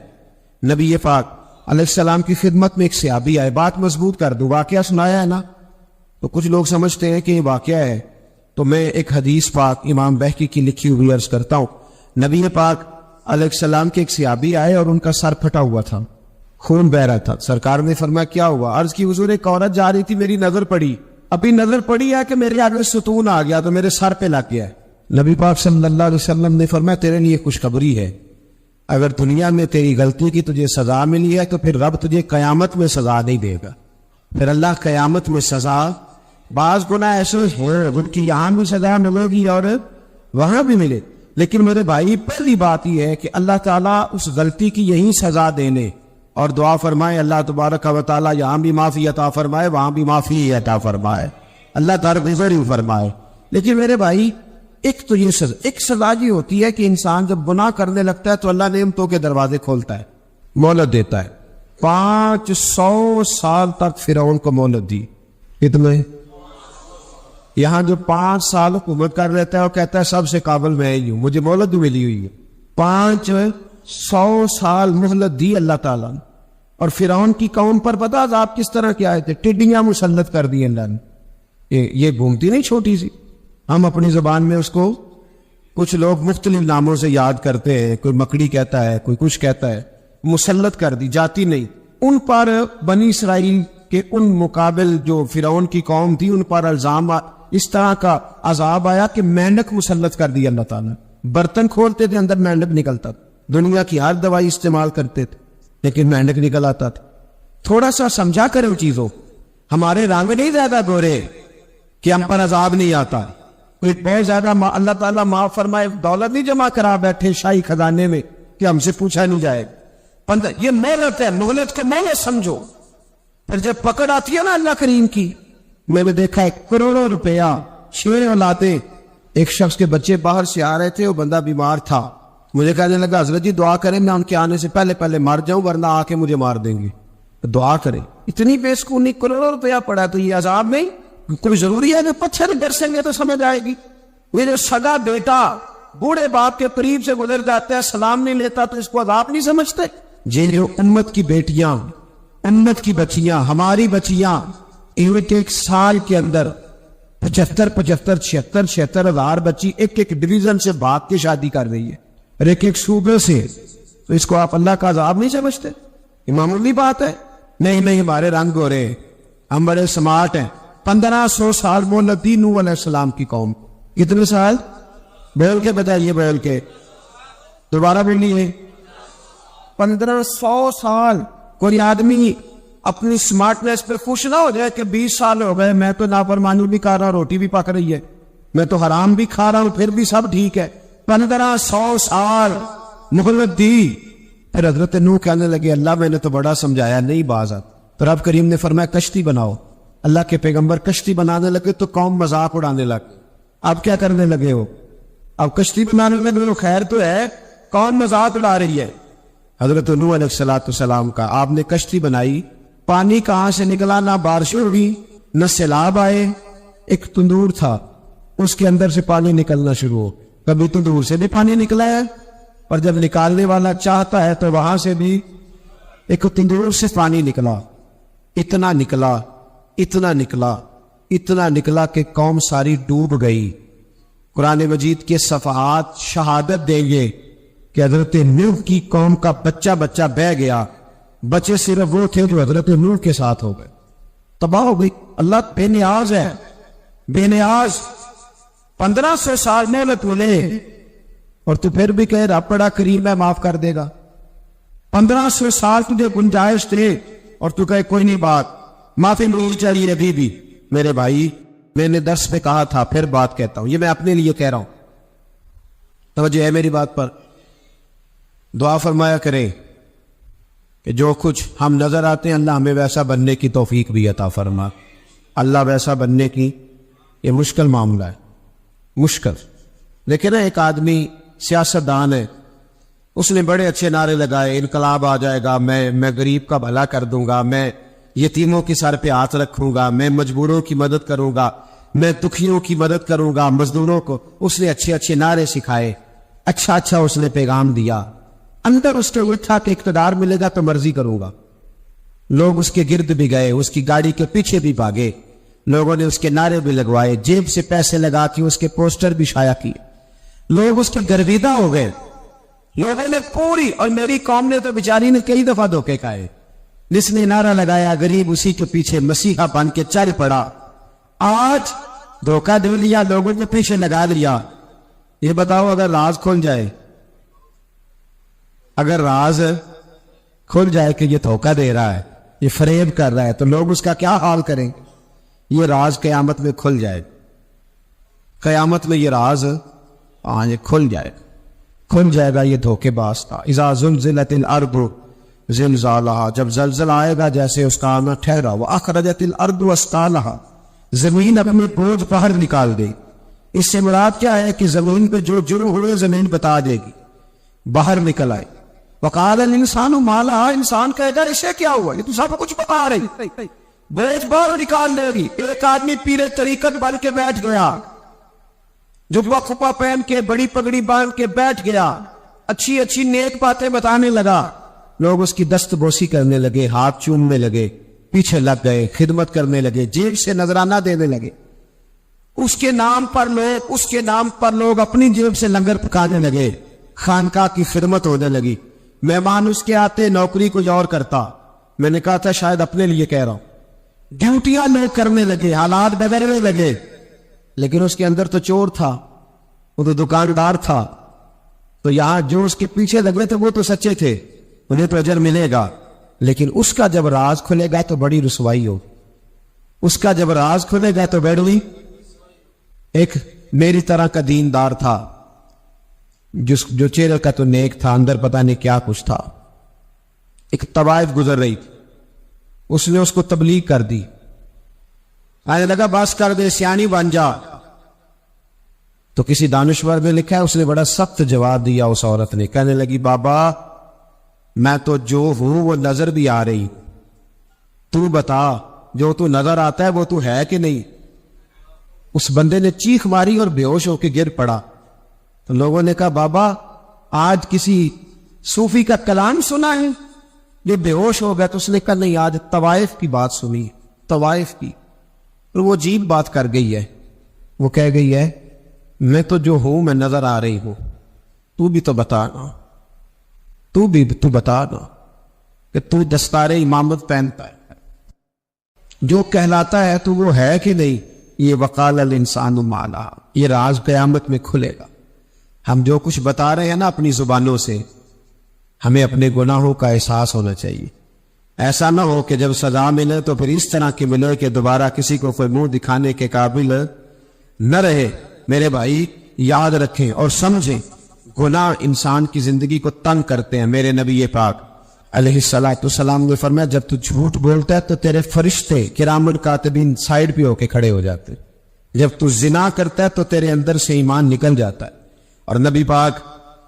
نبی پاک علیہ السلام کی خدمت میں ایک صحابی آئے، بات مضبوط کر دوں، واقعہ سنایا ہے نا تو کچھ لوگ سمجھتے ہیں کہ یہ واقعہ ہے، تو میں ایک حدیث پاک امام بہقی کی لکھی ہوئی عرض کرتا ہوں. نبی پاک علیہ السلام کے ایک صحابی آئے اور ان کا سر پھٹا ہوا تھا، خون بہ رہا تھا. سرکار نے فرمایا کیا ہوا؟ عرض کی حضور ایک عورت جا رہی تھی، میری نظر پڑی، ابھی نظر پڑی ہے کہ میرے آگے ستون آ گیا تو میرے سر پہ لگ گیا. نبی پاک صلی اللہ علیہ وسلم نے فرمایا تیرے لیے خوشخبری ہے، اگر دنیا میں تیری غلطی کی تجھے سزا ملی ہے تو پھر رب تجھے قیامت میں سزا نہیں دے گا. پھر اللہ قیامت میں سزا، بعض گناہ ایسے ہیں ان کی یہاں بھی سزا ملے گی اور وہاں بھی ملے. لیکن میرے بھائی پہلی بات یہ ہے کہ اللہ تعالیٰ اس غلطی کی یہی سزا دینے اور دعا فرمائے اللہ تبارک و تعالیٰ یہاں بھی معافی عطا فرمائے وہاں بھی معافی عطا فرمائے، اللہ تعالیٰ ہی فرمائے. لیکن میرے بھائی ایک تو یہ سزا، ایک سزا یہ ہوتی ہے کہ انسان جب گناہ کرنے لگتا ہے تو اللہ نعمتوں کے دروازے کھولتا ہے، مہلت دیتا ہے. 500 سال تک فرعون کو مہلت دی. کتنے؟ یہاں جو 5 سال حکومت کر لیتا ہے وہ کہتا ہے سب سے قابل میں ہی ہوں، مجھے مہلت بھی ملی ہوئی ہے. 500 سال مہلت دی اللہ تعالیٰ نے. اور فرعون کی قوم پر پتہ عذاب کس طرح کے آئے تھے؟ ٹڈیاں مسلط کر دی اللہ نے. یہ گھومتی نہیں چھوٹی سی، ہم اپنی زبان میں اس کو کچھ لوگ مختلف ناموں سے یاد کرتے ہیں، کوئی مکڑی کہتا ہے، کوئی کچھ کہتا ہے، مسلط کر دی جاتی نہیں ان پر. بنی اسرائیل کے ان مقابل جو فرعون کی قوم تھی ان پر الزام اس طرح کا عذاب آیا کہ مینڈک مسلط کر دی اللہ تعالیٰ. برتن کھولتے تھے اندر مینڈک نکلتا تھا، دنیا کی ہر دوائی استعمال کرتے تھے لیکن مینڈک نکل آتا تھا. تھوڑا سا سمجھا کرو چیزوں. ہمارے رنگ نہیں زیادہ گورے کہ ہم پر عذاب نہیں آتا. کوئی بہت زیادہ اللہ تعالیٰ معاف فرمائے دولت نہیں جمع کرا بیٹھے شاہی خزانے میں کہ ہم سے پوچھا نہیں جائے گا. یہ محنت ہے، محنت کے محنت سمجھو. پھر جب پکڑ آتی ہے نا اللہ کریم کی، میں نے دیکھا ہے کروڑوں روپیہ شیر اولادیں. ایک شخص کے بچے باہر سے آ رہے تھے، وہ بندہ بیمار تھا. مجھے کہنے لگا حضرت جی دعا کریں میں ان کے آنے سے پہلے مر جاؤں ورنہ آ کے مجھے مار دیں گے. دعا کریں. اتنی بے سکونی، کروڑوں روپیہ پڑا تو یہ عذاب نہیں؟ کوئی ضروری ہے کہ پتھر برسیں گے تو سمجھ آئے گی؟ یہ جو سگا بیٹا بوڑھے باپ کے قریب سے گزر جاتا ہے سلام نہیں لیتا تو اس کو عذاب نہیں سمجھتے؟ یہ جو امت کی بیٹیاں، امت کی بچیاں، ہماری بچیاں ایک سال کے اندر 75,000 ہزار بچی ایک ڈویژن سے بھاگ کے شادی کر رہی ہے اور ایک صوبے سے، تو اس کو آپ اللہ کا عذاب نہیں سمجھتے؟ یہ معمولی بات ہے؟ نہیں ہمارے رنگ ہو رہے، ہم بڑے سمارٹ ہیں. 1500 سال مولد نوح علیہ السلام کی قوم. کتنے سال؟ بیل کے بتائیے، بیل کے دوبارہ بولیے. 1500 سال. کوئی آدمی اپنی سمارٹنیس پہ خوش نہ ہو جائے کہ 20 سال ہو گئے میں تو نافرمانی بھی کر رہا ہوں، روٹی بھی پک رہی ہے، میں تو حرام بھی کھا رہا ہوں، پھر بھی سب ٹھیک ہے. 1500 سال مہلت دی. پھر حضرت نوح کہنے لگے اللہ میں نے تو بڑا سمجھایا نہیں باز آتا. تو رب کریم نے فرمایا کشتی بناؤ. اللہ کے پیغمبر کشتی بنانے لگے تو قوم مذاق اڑانے لگے. اب کیا کرنے لگے ہو؟ اب کشتی بنانے میں خیر تو ہے، کون مذاق اڑا رہی ہے؟ حضرت نوح علیہ السلام کا. آپ نے کشتی بنائی، پانی کہاں سے نکلا؟ نہ بارش ہوئی نہ سیلاب آئے. ایک تندور تھا، اس کے اندر سے پانی نکلنا شروع ہو. کبھی تندور سے بھی پانی نکلا ہے اور جب نکالنے والا چاہتا ہے تو وہاں سے بھی ایک تندور سے پانی نکلا. اتنا نکلا کہ قوم ساری ڈوب گئی. قرآن مجید کے صفحات شہادت دیں گے کہ حضرت نوح کی قوم کا بچہ بہ گیا. بچے صرف وہ تھے جو حضرت نوح کے ساتھ ہو گئے، تباہ ہو گئی. اللہ بے نیاز ہے، بے نیاز. 1500 سال محنت ملے اور تو پھر بھی کہہ رہا بڑا کریم ہے معاف کر دے گا. 1500 سال تجھے گنجائش دے اور تو کہے کوئی نہیں بات معافی مانگنی چاہیے. ابھی بھی میرے بھائی میں نے درس پہ کہا تھا، پھر بات کہتا ہوں، یہ میں اپنے لیے کہہ رہا ہوں، توجہ ہے میری بات پر. دعا فرمایا کریں کہ جو کچھ ہم نظر آتے ہیں اللہ ہمیں ویسا بننے کی توفیق بھی عطا فرما. اللہ ویسا بننے کی یہ مشکل معاملہ ہے، مشکل. لیکن ایک آدمی سیاستدان ہے، اس نے بڑے اچھے نعرے لگائے، انقلاب آ جائے گا، میں غریب کا بھلا کر دوں گا، میں یتیموں کے سر پہ ہاتھ رکھوں گا، میں مجبوروں کی مدد کروں گا، میں دکھیوں کی مدد کروں گا، مزدوروں کو. اس نے اچھے نعرے سکھائے، اچھا اس نے پیغام دیا. اندر اس کے اٹھا کہ اقتدار ملے گا تو مرضی کروں گا. لوگ اس کے گرد بھی گئے، اس کی گاڑی کے پیچھے بھی بھاگے، لوگوں نے اس کے نعرے بھی لگوائے، جیب سے پیسے لگا کے اس کے پوسٹر بھی شائع کیے. لوگ اس کے گرویدہ ہو گئے. لوگوں نے پوری، اور میری قوم نے تو بیچاری نے کئی دفعہ دھوکے کھائے. جس نے نعرہ لگایا غریب اسی کے پیچھے مسیحا بن کے چل پڑا. آج دھوکہ دے لیا، لوگوں نے پیچھے لگا لیا. یہ بتاؤ اگر راز کھل جائے، اگر راز کھل جائے کہ یہ دھوکہ دے رہا ہے، یہ فریب کر رہا ہے، تو لوگ اس کا کیا حال کریں؟ یہ راز قیامت میں کھل جائے، قیامت میں یہ راز یہ کھل جائے گا. یہ دھوکے باز تھا. اذا زلزلت الارض زلزالها، جب زلزلہ آئے گا جیسے اس کا آنا ٹھہرا. واخرجت الارض اثقالها، زمین اپنے بوجھ باہر نکال دے. اس سے مراد کیا ہے کہ زمین پہ جو جرم ہوئے زمین بتا دے گی، باہر نکل آئے. وقال الانسان ما لها، انسان کہے گا اسے کیا ہوا، یہ تو سب کچھ بتا رہی، بوجھ باہر نکال دے گی. ایک آدمی پیر طریقت بن کے بیٹھ گیا، جو وقفہ پہن کے بڑی پگڑی باندھ کے بیٹھ گیا، اچھی نیک باتیں بتانے لگا. لوگ اس کی دست بوسی کرنے لگے، ہاتھ چومنے لگے، پیچھے لگ گئے، خدمت کرنے لگے، جیب سے نذرانہ دینے لگے. اس کے نام پر لوگ اپنی جیب سے لنگر پکانے لگے، خانقاہ کی خدمت ہونے لگی، مہمان اس کے آتے، نوکری کوئی اور کرتا. میں نے کہا تھا شاید اپنے لیے کہہ رہا ہوں. ڈیوٹیاں لوگ کرنے لگے، حالات بگڑنے لگے، لیکن اس کے اندر تو چور تھا، وہ تو دکاندار تھا. تو یہاں جو اس کے پیچھے لگے تھے وہ تو سچے تھے، انہیں تو اجر ملے گا، لیکن اس کا جب راز کھلے گا تو بڑی رسوائی ہو. اس کا جب راز کھلے گا تو بیڑوی. ایک میری طرح کا دیندار تھا، جو چہرے کا تو نیک تھا، اندر پتہ نہیں کیا کچھ تھا. ایک طوائف گزر رہی تھی، اس نے اس کو تبلیغ کر دی. آنے لگا بس کر دے، سیانی بن جا. تو کسی دانشور نے لکھا ہے اس نے بڑا سخت جواب دیا اس عورت نے. کہنے لگی بابا میں تو جو ہوں وہ نظر بھی آ رہی، تو بتا جو تو نظر آتا ہے وہ تو ہے کہ نہیں. اس بندے نے چیخ ماری اور بے ہوش ہو کے گر پڑا. تو لوگوں نے کہا بابا آج کسی صوفی کا کلام سنا ہے؟ یہ بے ہوش ہو گیا. تو اس نے کہا نہیں، آج طوائف کی بات سنی، طوائف کی. اور وہ عجیب بات کر گئی ہے. وہ کہہ گئی ہے میں تو جو ہوں میں نظر آ رہی ہوں، تو بھی تو بتانا، تو بتانا کہ تو دستار امامت پہنتا ہے، جو کہلاتا ہے تو وہ ہے کہ نہیں. یہ وقال الانسان ما لہا، یہ راز قیامت میں کھلے گا. ہم جو کچھ بتا رہے ہیں نا اپنی زبانوں سے، ہمیں اپنے گناہوں کا احساس ہونا چاہیے. ایسا نہ ہو کہ جب سزا ملے تو پھر اس طرح کی ملے کہ دوبارہ کسی کو کوئی منہ دکھانے کے قابل نہ رہے. میرے بھائی یاد رکھیں اور سمجھیں، گناہ انسان کی زندگی کو تنگ کرتے ہیں. میرے نبی پاک علیہ السلام نے فرمایا جب تو جھوٹ بولتا ہے تو تیرے فرشتے کرام الکاتبین سائڈ پہ ہو کے کھڑے ہو جاتے ہیں. جب تو زنا کرتا ہے تو تیرے اندر سے ایمان نکل جاتا ہے. اور نبی پاک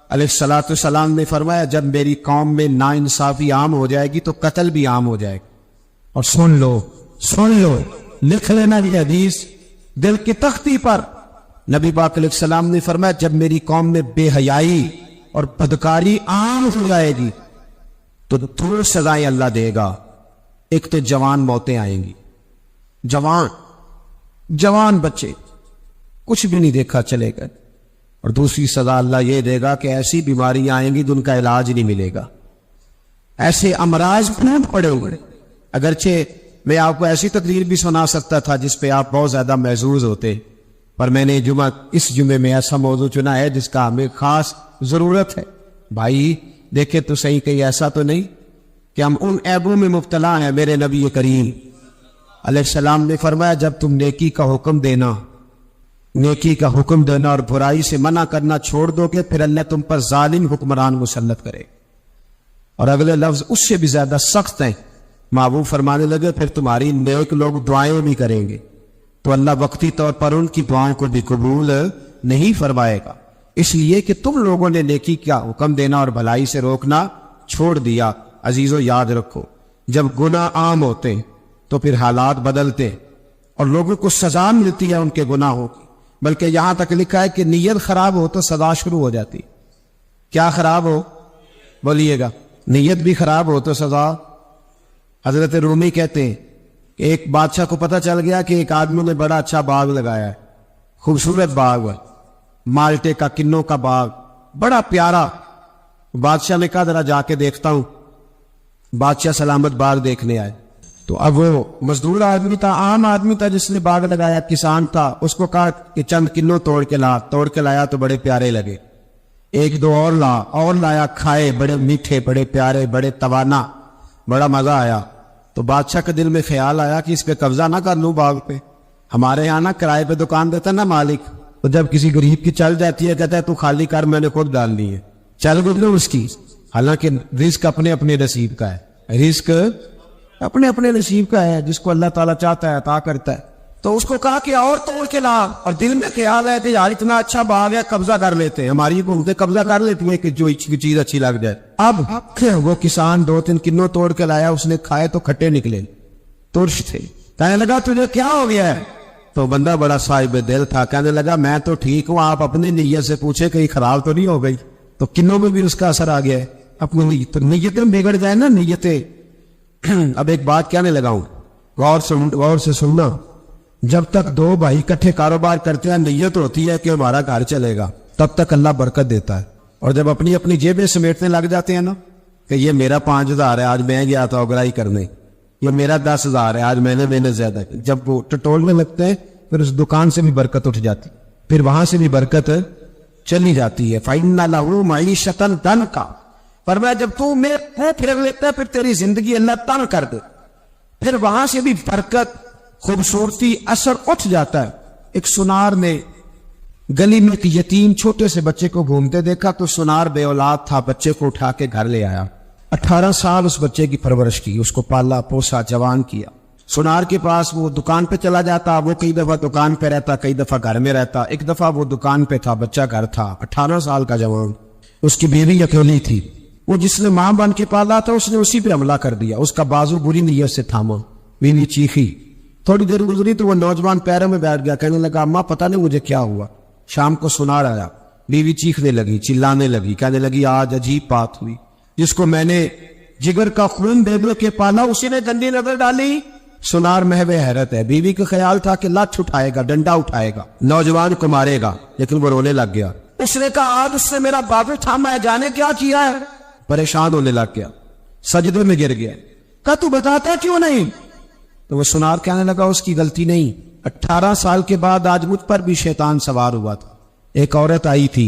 علیہ السلام نے فرمایا جب میری قوم میں ناانصافی عام ہو جائے گی تو قتل بھی عام ہو جائے گا. اور سن لو لکھ لینا یہ حدیث دل کی تختی پر. نبی پاک علیہ السلام نے فرمایا جب میری قوم میں بے حیائی اور بدکاری عام ہو جائے گی تو دو سزائیں اللہ دے گا. ایک تو جوان موتیں آئیں گی، جوان بچے کچھ بھی نہیں دیکھا چلے گئے. اور دوسری سزا اللہ یہ دے گا کہ ایسی بیماریاں آئیں گی جن کا علاج نہیں ملے گا. ایسے امراض پڑے ہوئے. اگرچہ میں آپ کو ایسی تقریر بھی سنا سکتا تھا جس پہ آپ بہت زیادہ محظوظ ہوتے، پر میں نے اس جمعے میں ایسا موضوع چنا ہے جس کا ہمیں خاص ضرورت ہے. بھائی دیکھیں تو صحیح، کہیں ایسا تو نہیں کہ ہم ان عیبوں میں مبتلا ہیں. میرے نبی کریم علیہ السلام نے فرمایا جب تم نیکی کا حکم دینا اور برائی سے منع کرنا چھوڑ دو گے پھر اللہ تم پر ظالم حکمران مسلط کرے. اور اگلے لفظ اس سے بھی زیادہ سخت ہیں. محبوب فرمانے لگے پھر تمہاری نیک لوگ دعائیں بھی کریں گے تو اللہ وقتی طور پر ان کی دعاؤں کو بھی قبول نہیں فرمائے گا، اس لیے کہ تم لوگوں نے نیکی کا حکم دینا اور بھلائی سے روکنا چھوڑ دیا. عزیزو یاد رکھو جب گناہ عام ہوتے تو پھر حالات بدلتے اور لوگوں کو سزا ملتی ہے ان کے گناہوں کی. بلکہ یہاں تک لکھا ہے کہ نیت خراب ہو تو سزا شروع ہو جاتی. کیا خراب ہو؟ بولیے گا. نیت بھی خراب ہو تو سزا. حضرت رومی کہتے ہیں کہ ایک بادشاہ کو پتہ چل گیا کہ ایک آدمی نے بڑا اچھا باغ لگایا ہے، خوبصورت باغ ہے، مالٹے کا، کنوں کا باغ، بڑا پیارا. بادشاہ نے کہا ذرا جا کے دیکھتا ہوں. بادشاہ سلامت باغ دیکھنے آئے تو اب وہ مزدور آدمی تھا، عام آدمی تھا جس نے باغ لگایا، کسان تھا. اس کو کہا کہ چند کنوں توڑ کے لایا تو بڑے پیارے لگے. ایک دو اور لایا، کھائے، بڑے میٹھے، بڑے پیارے، بڑے توانا، بڑا مزہ آیا. تو بادشاہ کے دل میں خیال آیا کہ اس پہ قبضہ نہ کر لوں باغ پہ. ہمارے یہاں نا کرائے پہ دکان دیتا نا مالک، تو جب کسی غریب کی چل جاتی ہے کہتا ہے تو خالی کر، میں نے خود ڈالنی ہے، چل گزرو اس کی. حالانکہ رزق اپنے اپنے نصیب کا ہے، رزق اپنے اپنے نصیب کا ہے، جس کو اللہ تعالیٰ چاہتا ہے عطا کرتا ہے. تو اس کو کہا کہ اور توڑ کے لا. اور دل میں خیال ہے کہ یار اتنا اچھا باغ ہے، قبضہ کر لیتے ہیں. ہماری حکومتیں قبضہ کر لیتی ہیں کہ جو چیز اچھی لگ جائے. اب وہ کسان 2-3 کنوں توڑ کے لایا، اس نے کھائے تو کھٹے نکلے، ترش تھے. کہنے لگا تجھے کیا ہو گیا ہے؟ تو بندہ بڑا صاحب دل تھا، کہنے لگا میں تو ٹھیک ہوں، آپ اپنی نیت سے پوچھے کہیں خراب تو نہیں ہو گئی. تو کنوں میں بھی اس کا اثر آ گیا ہے. اپنی نیتیں بگڑ جائے نا، نیتیں. اب ایک بات کہنے لگا ہوں، غور سے سننا. جب تک دو بھائی اکٹھے کاروبار کرتے ہیں نیت ہوتی ہے کہ ہمارا گھر چلے گا، تب تک اللہ برکت دیتا ہے. اور جب اپنی اپنی جیبیں سمیٹنے لگ جاتے ہیں نا کہ یہ میرا 5,000 ہے آج میں گیا تھا اگرائی کرنے، یہ میرا 10,000 ہے آج میں نے محنت زیادہ کی، جب وہ ٹٹولنے لگتے ہیں پھر اس دکان سے بھی برکت اٹھ جاتی، پھر وہاں سے بھی برکت چلی جاتی ہے. فَإِنَّ لَهُ مَعِيشَةً ضَنْكَ. فرمایا جب تو میں پھر لیتا ہے پھر تیری زندگی اللہ تنگ کر دے، پھر وہاں سے بھی برکت، خوبصورتی، اثر اٹھ جاتا ہے. ایک سنار نے گلی میں ایک یتیم چھوٹے سے بچے کو گھومتے دیکھا تو سنار بے اولاد تھا، بچے کو اٹھا کے گھر لے آیا. 18 سال اس بچے کی پرورش کی، اس کو پالا پوسا جوان کیا. سنار کے پاس وہ دکان پہ چلا جاتا، وہ کئی دفعہ دکان پہ رہتا، کئی دفعہ گھر میں رہتا. ایک دفعہ وہ دکان پہ تھا، بچہ گھر تھا، 18 سال کا جوان. اس کی بیوی اکیلی تھی، وہ جس نے ماں بن کے پالا تھا اس نے اسی پہ حملہ کر دیا، اس کا بازو بری نیت سے تھاما. بیوی چیخی، تھوڑی دیر گزری تو وہ نوجوان پیروں میں بیٹھ گیا، کہنے لگا اماں پتہ نہیں مجھے کیا ہوا. شام کو سنار آیا، بیوی چیخنے لگی، چلانے لگی، کہنے لگی آج عجیب بات ہوئی، جس کو میں نے جگر کا خون دے دے کے پالا اسی نے گندی نظر ڈالی. سنار محو حیرت ہے. بیوی کا خیال تھا کہ لات اٹھائے گا، ڈنڈا اٹھائے گا، نوجوان کو مارے گا، لیکن وہ رونے لگ گیا. اس نے کہا آج اس نے میرا بازو تھاما ہے، جانے کیا کیا ہے. پریشان ہونے لگ گیا، سجدے میں گر گیا. کہا تو بتاتا کیوں نہیں؟ تو وہ سنار کہنے لگا اس کی غلطی نہیں، 18 سال کے بعد آج مجھ پر بھی شیطان سوار ہوا تھا. ایک عورت آئی تھی،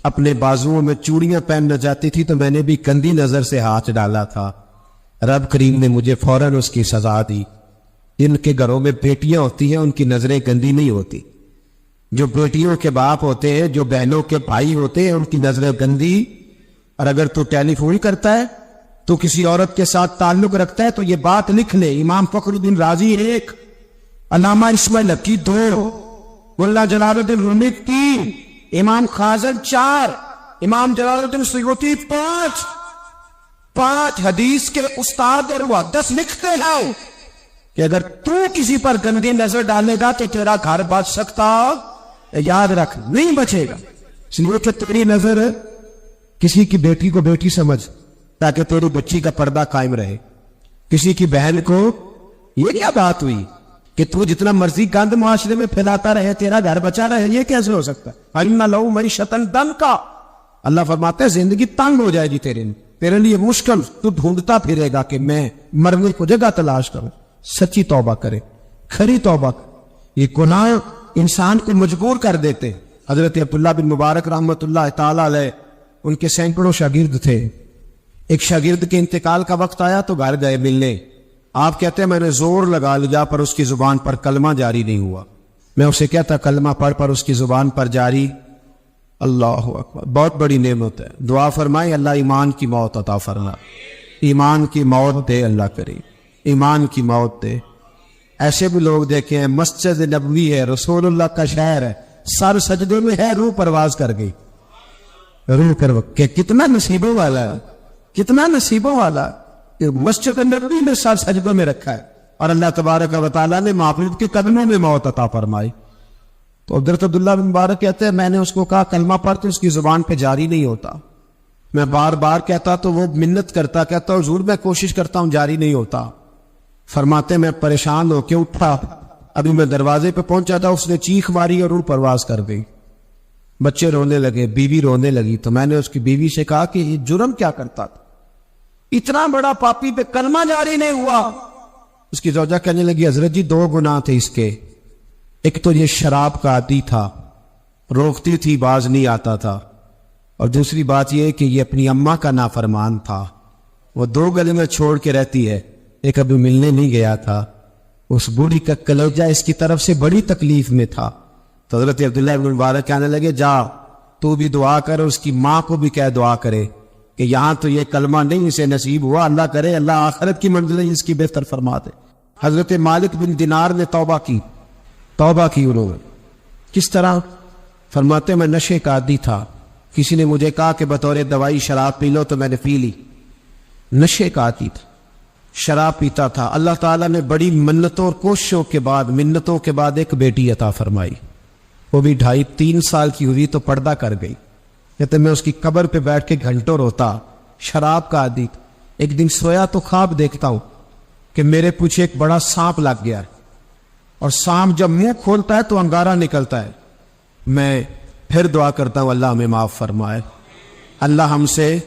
اپنے بازوؤں میں چوڑیاں پہننا چاہتی تھی تو میں نے بھی گندی نظر سے ہاتھ ڈالا تھا، رب کریم نے مجھے فوراً اس کی سزا دی. جن کے گھروں میں بیٹیاں ہوتی ہیں ان کی نظریں گندی نہیں ہوتی، جو بیٹیوں کے باپ ہوتے ہیں، جو بہنوں کے بھائی ہوتے ہیں، ان کی نظریں گندی. اور اگر تو ٹیلی فون کرتا ہے تو کسی عورت کے ساتھ تعلق رکھتا ہے تو یہ بات لکھ لے، امام فخر الدین رازی 1، علامہ اسماعیل حقی 2، ملا جلال الدین رومی 3، امام خازن 4، امام جلال الدین سیوطی 5 حدیث کے استاد اور محدث لکھتے ہیں کہ اگر تو کسی پر گندی نظر ڈالے گا تو تیرا گھر بچ سکتا، یاد رکھ نہیں بچے گا. اس لیے کہ تیری نظر کسی کی بیٹی کو بیٹی سمجھ تاکہ تیری بچی کا پردہ قائم رہے. کسی کی بہن کو یہ کیا بات ہوئی کہ تو جتنا مرضی گند معاشرے میں پھیلاتا رہے تیرا گھر بچا رہے، یہ کیسے ہو سکتا ہے؟ فَإِنَّ لَهُ مَعِيشَةً ضَنْكَ. اللہ فرماتا ہے زندگی تنگ ہو جائے گی تیرے لیے مشکل، تو ڈھونڈتا پھرے گا کہ میں مرنے کو جگہ تلاش کروں. سچی توبہ کرے، کھری توبہ کرے. یہ گناہ انسان کو مجبور کر دیتے. حضرت عبداللہ بن مبارک رحمۃ اللہ تعالی علیہ، ان کے سینکڑوں شاگرد تھے. ایک شاگرد کے انتقال کا وقت آیا تو گھر گئے ملنے. آپ کہتے ہیں میں نے زور لگا لیا پر اس کی زبان پر کلمہ جاری نہیں ہوا. میں اسے کہتا کلمہ پڑھ پر اس کی زبان پر جاری. اللہ اکبر، بہت بڑی نعمت ہے. دعا فرمائے اللہ ایمان کی موت عطا فرما، ایمان کی موت دے اللہ کریم، ایمان کی موت دے. ایسے بھی لوگ دیکھے ہیں، مسجد نبوی ہے، رسول اللہ کا شہر ہے، سر سجدے میں ہے، روح پرواز کر گئی. روح کر کہ کتنا نصیبوں والا ہے، کتنا نصیبوں والا کہ مسجد نبوی میں سر سجدوں میں رکھا ہے اور اللہ تبارک و تعالیٰ نے معبود کے قدموں میں موت عطا فرمائی. تو حضرت عبداللہ بن مبارک کہتے ہیں میں نے اس کو کہا کلمہ پڑھ تو اس کی زبان پہ جاری نہیں ہوتا. میں بار بار کہتا تو وہ منت کرتا، کہتا حضور میں کوشش کرتا ہوں جاری نہیں ہوتا. فرماتے میں پریشان ہو کے اٹھا، ابھی میں دروازے پہ پہنچا تھا اس نے چیخ ماری اور روح پرواز کر گئی. بچے رونے لگے، بیوی رونے لگی. تو میں نے اس کی بیوی سے کہا کہ یہ جرم کیا کرتا تھا، اتنا بڑا پاپی پہ کلمہ جاری نہیں ہوا. اس کی زوجہ کہنے لگی حضرت جی 2 گناہ تھے اس کے. ایک تو یہ شراب کا عادی تھا، روکتی تھی باز نہیں آتا تھا، اور دوسری بات یہ کہ یہ اپنی اماں کا نافرمان تھا. وہ 2 گلے میں چھوڑ کے رہتی ہے، ایک ابھی ملنے نہیں گیا تھا. اس بوڑھی کا کلیجہ اس کی طرف سے بڑی تکلیف میں تھا. تو حضرت عبداللہ بن مبارک کہنے لگے جا تو بھی دعا کر، اس کی ماں کو بھی کہہ دعا کرے کہ یہاں تو یہ کلمہ نہیں اسے نصیب ہوا، اللہ کرے اللہ آخرت کی منزلیں اس کی بہتر فرما دے. حضرت مالک بن دینار نے توبہ کی انہوں نے. کس طرح؟ فرماتے میں نشے کا عادی تھا، کسی نے مجھے کہا کہ بطور دوائی شراب پی لو تو میں نے پی لی. نشے کا عادی تھا، شراب پیتا تھا. اللہ تعالیٰ نے بڑی منتوں اور کوششوں کے بعد، منتوں کے بعد ایک بیٹی عطا فرمائی. وہ بھی 2.5-3 سال کی ہوئی تو پردہ کر گئی. کہتے میں اس کی قبر پہ بیٹھ کے گھنٹوں روتا. شراب کا عادی تھا. ایک دن سویا تو خواب دیکھتا ہوں کہ میرے پیچھے ایک بڑا سانپ لگ گیا. اور سانپ جب منہ کھولتا ہے تو انگارہ نکلتا ہے. میں پھر دعا کرتا ہوں اللہ ہمیں معاف فرمائے, اللہ ہم سے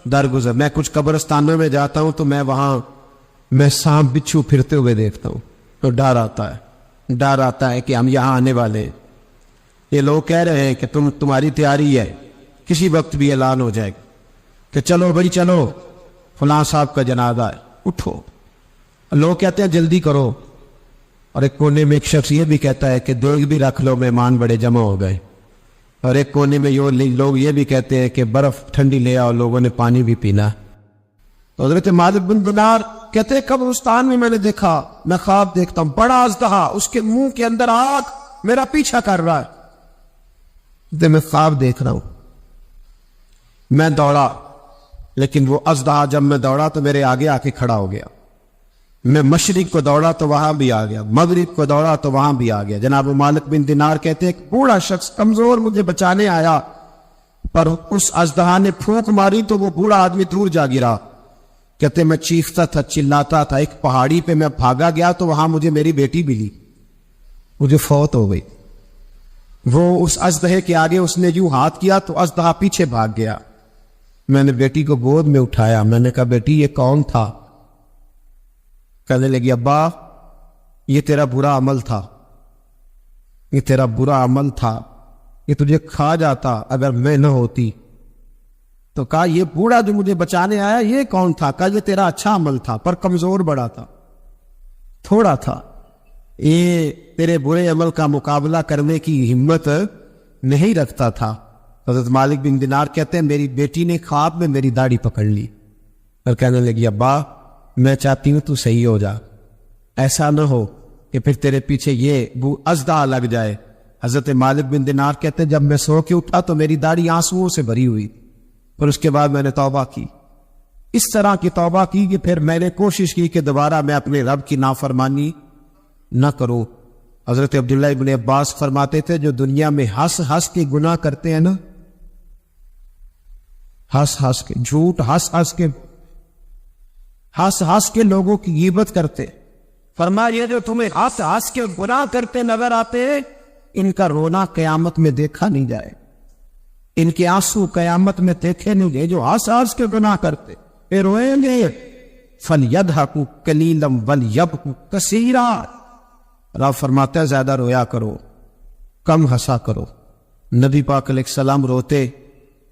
درگزر. میں کچھ قبرستانوں میں جاتا ہوں تو میں سانپ بچھو پھرتے ہوئے دیکھتا ہوں تو ڈر آتا ہے کہ ہم یہاں آنے والے ہیں. یہ لوگ کہہ رہے ہیں کہ تمہاری تیاری ہے, کسی وقت بھی اعلان ہو جائے گا کہ چلو بھائی چلو فلاں صاحب کا جنازہ ہے, اٹھو. لوگ کہتے ہیں جلدی کرو, اور ایک کونے میں ایک شخص یہ بھی کہتا ہے کہ دیگ بھی رکھ لو, مہمان بڑے جمع ہو گئے. اور ایک کونے میں لوگ یہ بھی کہتے ہیں کہ برف ٹھنڈی لے آؤ, لوگوں نے پانی بھی پینا. تو حضرت مالک بن دینار کہتے ہیں قبرستان میں میں نے دیکھا, میں خواب دیکھتا ہوں, بڑا اژدہا, اس کے منہ کے اندر آگ میرا پیچھا کر رہا ہے. میں خواب دیکھ رہا ہوں. میں دوڑا, لیکن وہ اژدہا جب میں دوڑا تو میرے آگے آ کے کھڑا ہو گیا. میں مشرق کو دوڑا تو وہاں بھی آ گیا, مغرب کو دوڑا تو وہاں بھی آ گیا. جناب مالک بن دینار کہتے ہیں ایک بوڑھا شخص کمزور مجھے بچانے آیا, پر اس اژدہا نے پھونک ماری تو وہ بوڑھا آدمی دور جا گرا. کہتے میں چیختا تھا, چلاتا تھا, ایک پہاڑی پہ میں بھاگا گیا تو وہاں مجھے میری بیٹی ملی, مجھے فوت ہو گئی. وہ اس اژدہے کے آگے اس نے یوں ہاتھ کیا تو اژدہا پیچھے بھاگ گیا. میں نے بیٹی کو گود میں اٹھایا, میں نے کہا بیٹی یہ کون تھا؟ کہنے لگی ابا یہ تیرا برا عمل تھا, یہ تیرا برا عمل تھا, یہ تجھے کھا جاتا اگر میں نہ ہوتی. تو کہا یہ بوڑھا جو مجھے بچانے آیا یہ کون تھا؟ کہا یہ تیرا اچھا عمل تھا پر کمزور بڑا تھا, تھوڑا تھا, یہ تیرے برے عمل کا مقابلہ کرنے کی ہمت نہیں رکھتا تھا. حضرت مالک بن دینار کہتے ہیں میری بیٹی نے خواب میں میری داڑھی پکڑ لی اور کہنے لگی ابا میں چاہتی ہوں تو صحیح ہو جا, ایسا نہ ہو کہ پھر تیرے پیچھے یہ اژدہا لگ جائے. حضرت مالک بن دینار کہتے ہیں جب میں سو کے اٹھا تو میری داڑھی آنسوؤں سے بھری ہوئی, اور اس کے بعد میں نے توبہ کی. اس طرح کی توبہ کی کہ پھر میں نے کوشش کی کہ دوبارہ میں اپنے رب کی نافرمانی نہ کروں. حضرت عبداللہ ابن عباس فرماتے تھے جو دنیا میں ہنس ہنس کے گناہ کرتے ہیں نا, ہنس ہنس کے لوگوں کی غیبت کرتے, فرمایا جو تمہیں ہنس ہنس کے گناہ کرتے نظر آتے ہیں ان کا رونا قیامت میں دیکھا نہیں جائے, ان کے آنسو قیامت میں دیکھے نہیں گئے. جو ہنس ہنس کے گناہ کرتے پھر روئیں گے, فَلْيَضْحَكُوا قَلِيلًا وَلْيَبْكُوا كَثِيرًا. رب فرماتا ہے زیادہ رویا کرو, کم ہنسا کرو. نبی پاک علیہ السلام روتے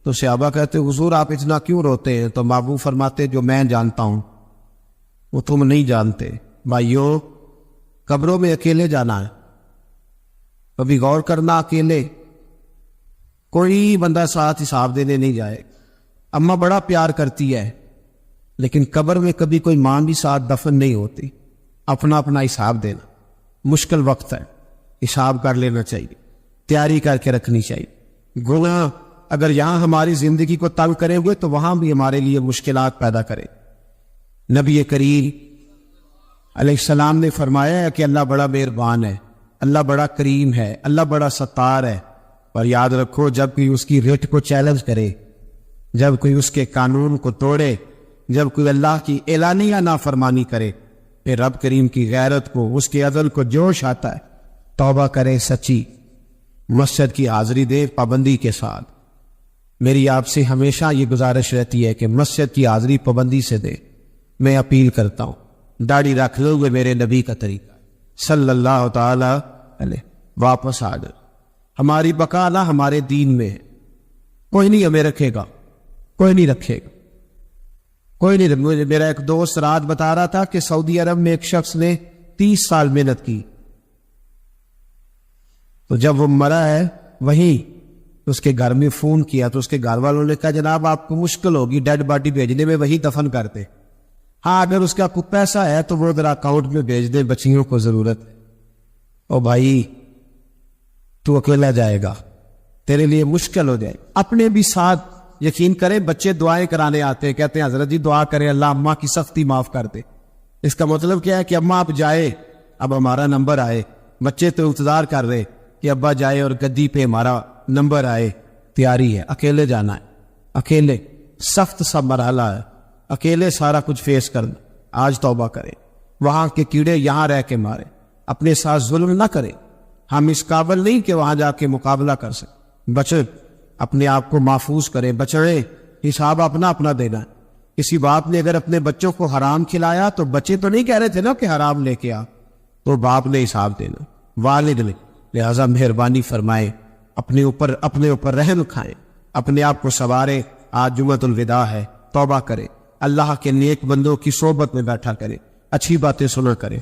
تو صحابہ کہتے حضور آپ اتنا کیوں روتے ہیں؟ تو محبوب فرماتے جو میں جانتا ہوں وہ تم نہیں جانتے. بھائیو قبروں میں اکیلے جانا ہے, کبھی غور کرنا, اکیلے کوئی بندہ ساتھ حساب دینے نہیں جائے. اماں بڑا پیار کرتی ہے لیکن قبر میں کبھی کوئی ماں بھی ساتھ دفن نہیں ہوتی. اپنا اپنا حساب دینا مشکل وقت ہے, حساب کر لینا چاہیے, تیاری کر کے رکھنی چاہیے. گناہ اگر یہاں ہماری زندگی کو تنگ کرے ہوئے تو وہاں بھی ہمارے لیے مشکلات پیدا کرے. نبی کریم علیہ السلام نے فرمایا ہے کہ اللہ بڑا مہربان ہے, اللہ بڑا کریم ہے, اللہ بڑا ستار ہے. پر یاد رکھو جب کوئی اس کی رٹ کو چیلنج کرے, جب کوئی اس کے قانون کو توڑے, جب کوئی اللہ کی اعلانیہ نافرمانی کرے, پھر رب کریم کی غیرت کو, اس کے عدل کو جوش آتا ہے. توبہ کرے سچی, مسجد کی حاضری دے پابندی کے ساتھ. میری آپ سے ہمیشہ یہ گزارش رہتی ہے کہ مسجد کی حاضری پابندی سے دے. میں اپیل کرتا ہوں داڑھی رکھ لو گے میرے نبی کا طریقہ صلی اللہ تعالی علیہ. واپس آ جائے, ہماری بقا نہ ہمارے دین میں ہے. کوئی نہیں ہمیں رکھے گا, کوئی نہیں رکھے گا, کوئی نہیں. مجھے میرا ایک دوست رات بتا رہا تھا کہ سعودی عرب میں ایک شخص نے 30 سال محنت کی, تو جب وہ مرا ہے وہیں اس کے گھر میں فون کیا تو اس کے گھر والوں نے کہا جناب آپ کو مشکل ہوگی ڈیڈ باڈی بھیجنے میں, وہی دفن کرتے. ہاں اگر اس کا کوئی پیسہ ہے تو وہ ذرا اکاؤنٹ میں بھیج دے, بچیوں کو ضرورت ہے. او بھائی تو اکیلا جائے گا, تیرے لیے مشکل ہو جائے. اپنے بھی ساتھ یقین کریں, بچے دعائیں کرانے آتے ہیں, کہتے ہیں حضرت جی دعا کریں اللہ اماں کی سختی معاف کر دے. اس کا مطلب کیا ہے کہ اماں آپ جائے, اب ہمارا نمبر آئے. بچے تو انتظار کر رہے کہ ابا جائے اور گدی پہ ہمارا نمبر آئے. تیاری ہے, اکیلے جانا ہے, اکیلے سخت سا مرحلہ ہے, اکیلے سارا کچھ فیس کرنا. آج توبہ کرے, وہاں کے کیڑے یہاں رہ کے مارے, اپنے ساتھ ظلم نہ کریں. ہم اس قابل نہیں کہ وہاں جا کے مقابلہ کر سکیں. بچے اپنے آپ کو محفوظ کریں, بچڑے حساب اپنا اپنا دینا. کسی باپ نے اگر اپنے بچوں کو حرام کھلایا تو بچے تو نہیں کہہ رہے تھے نا کہ حرام لے کے آ, تو باپ نے حساب دینا, والد نے. لہذا مہربانی فرمائے, اپنے اوپر رحم کھائیں, اپنے آپ کو سنواریں. آج جمعۃ الوداع ہے, توبہ کریں, اللہ کے نیک بندوں کی صحبت میں بیٹھا کریں, اچھی باتیں سنا کریں.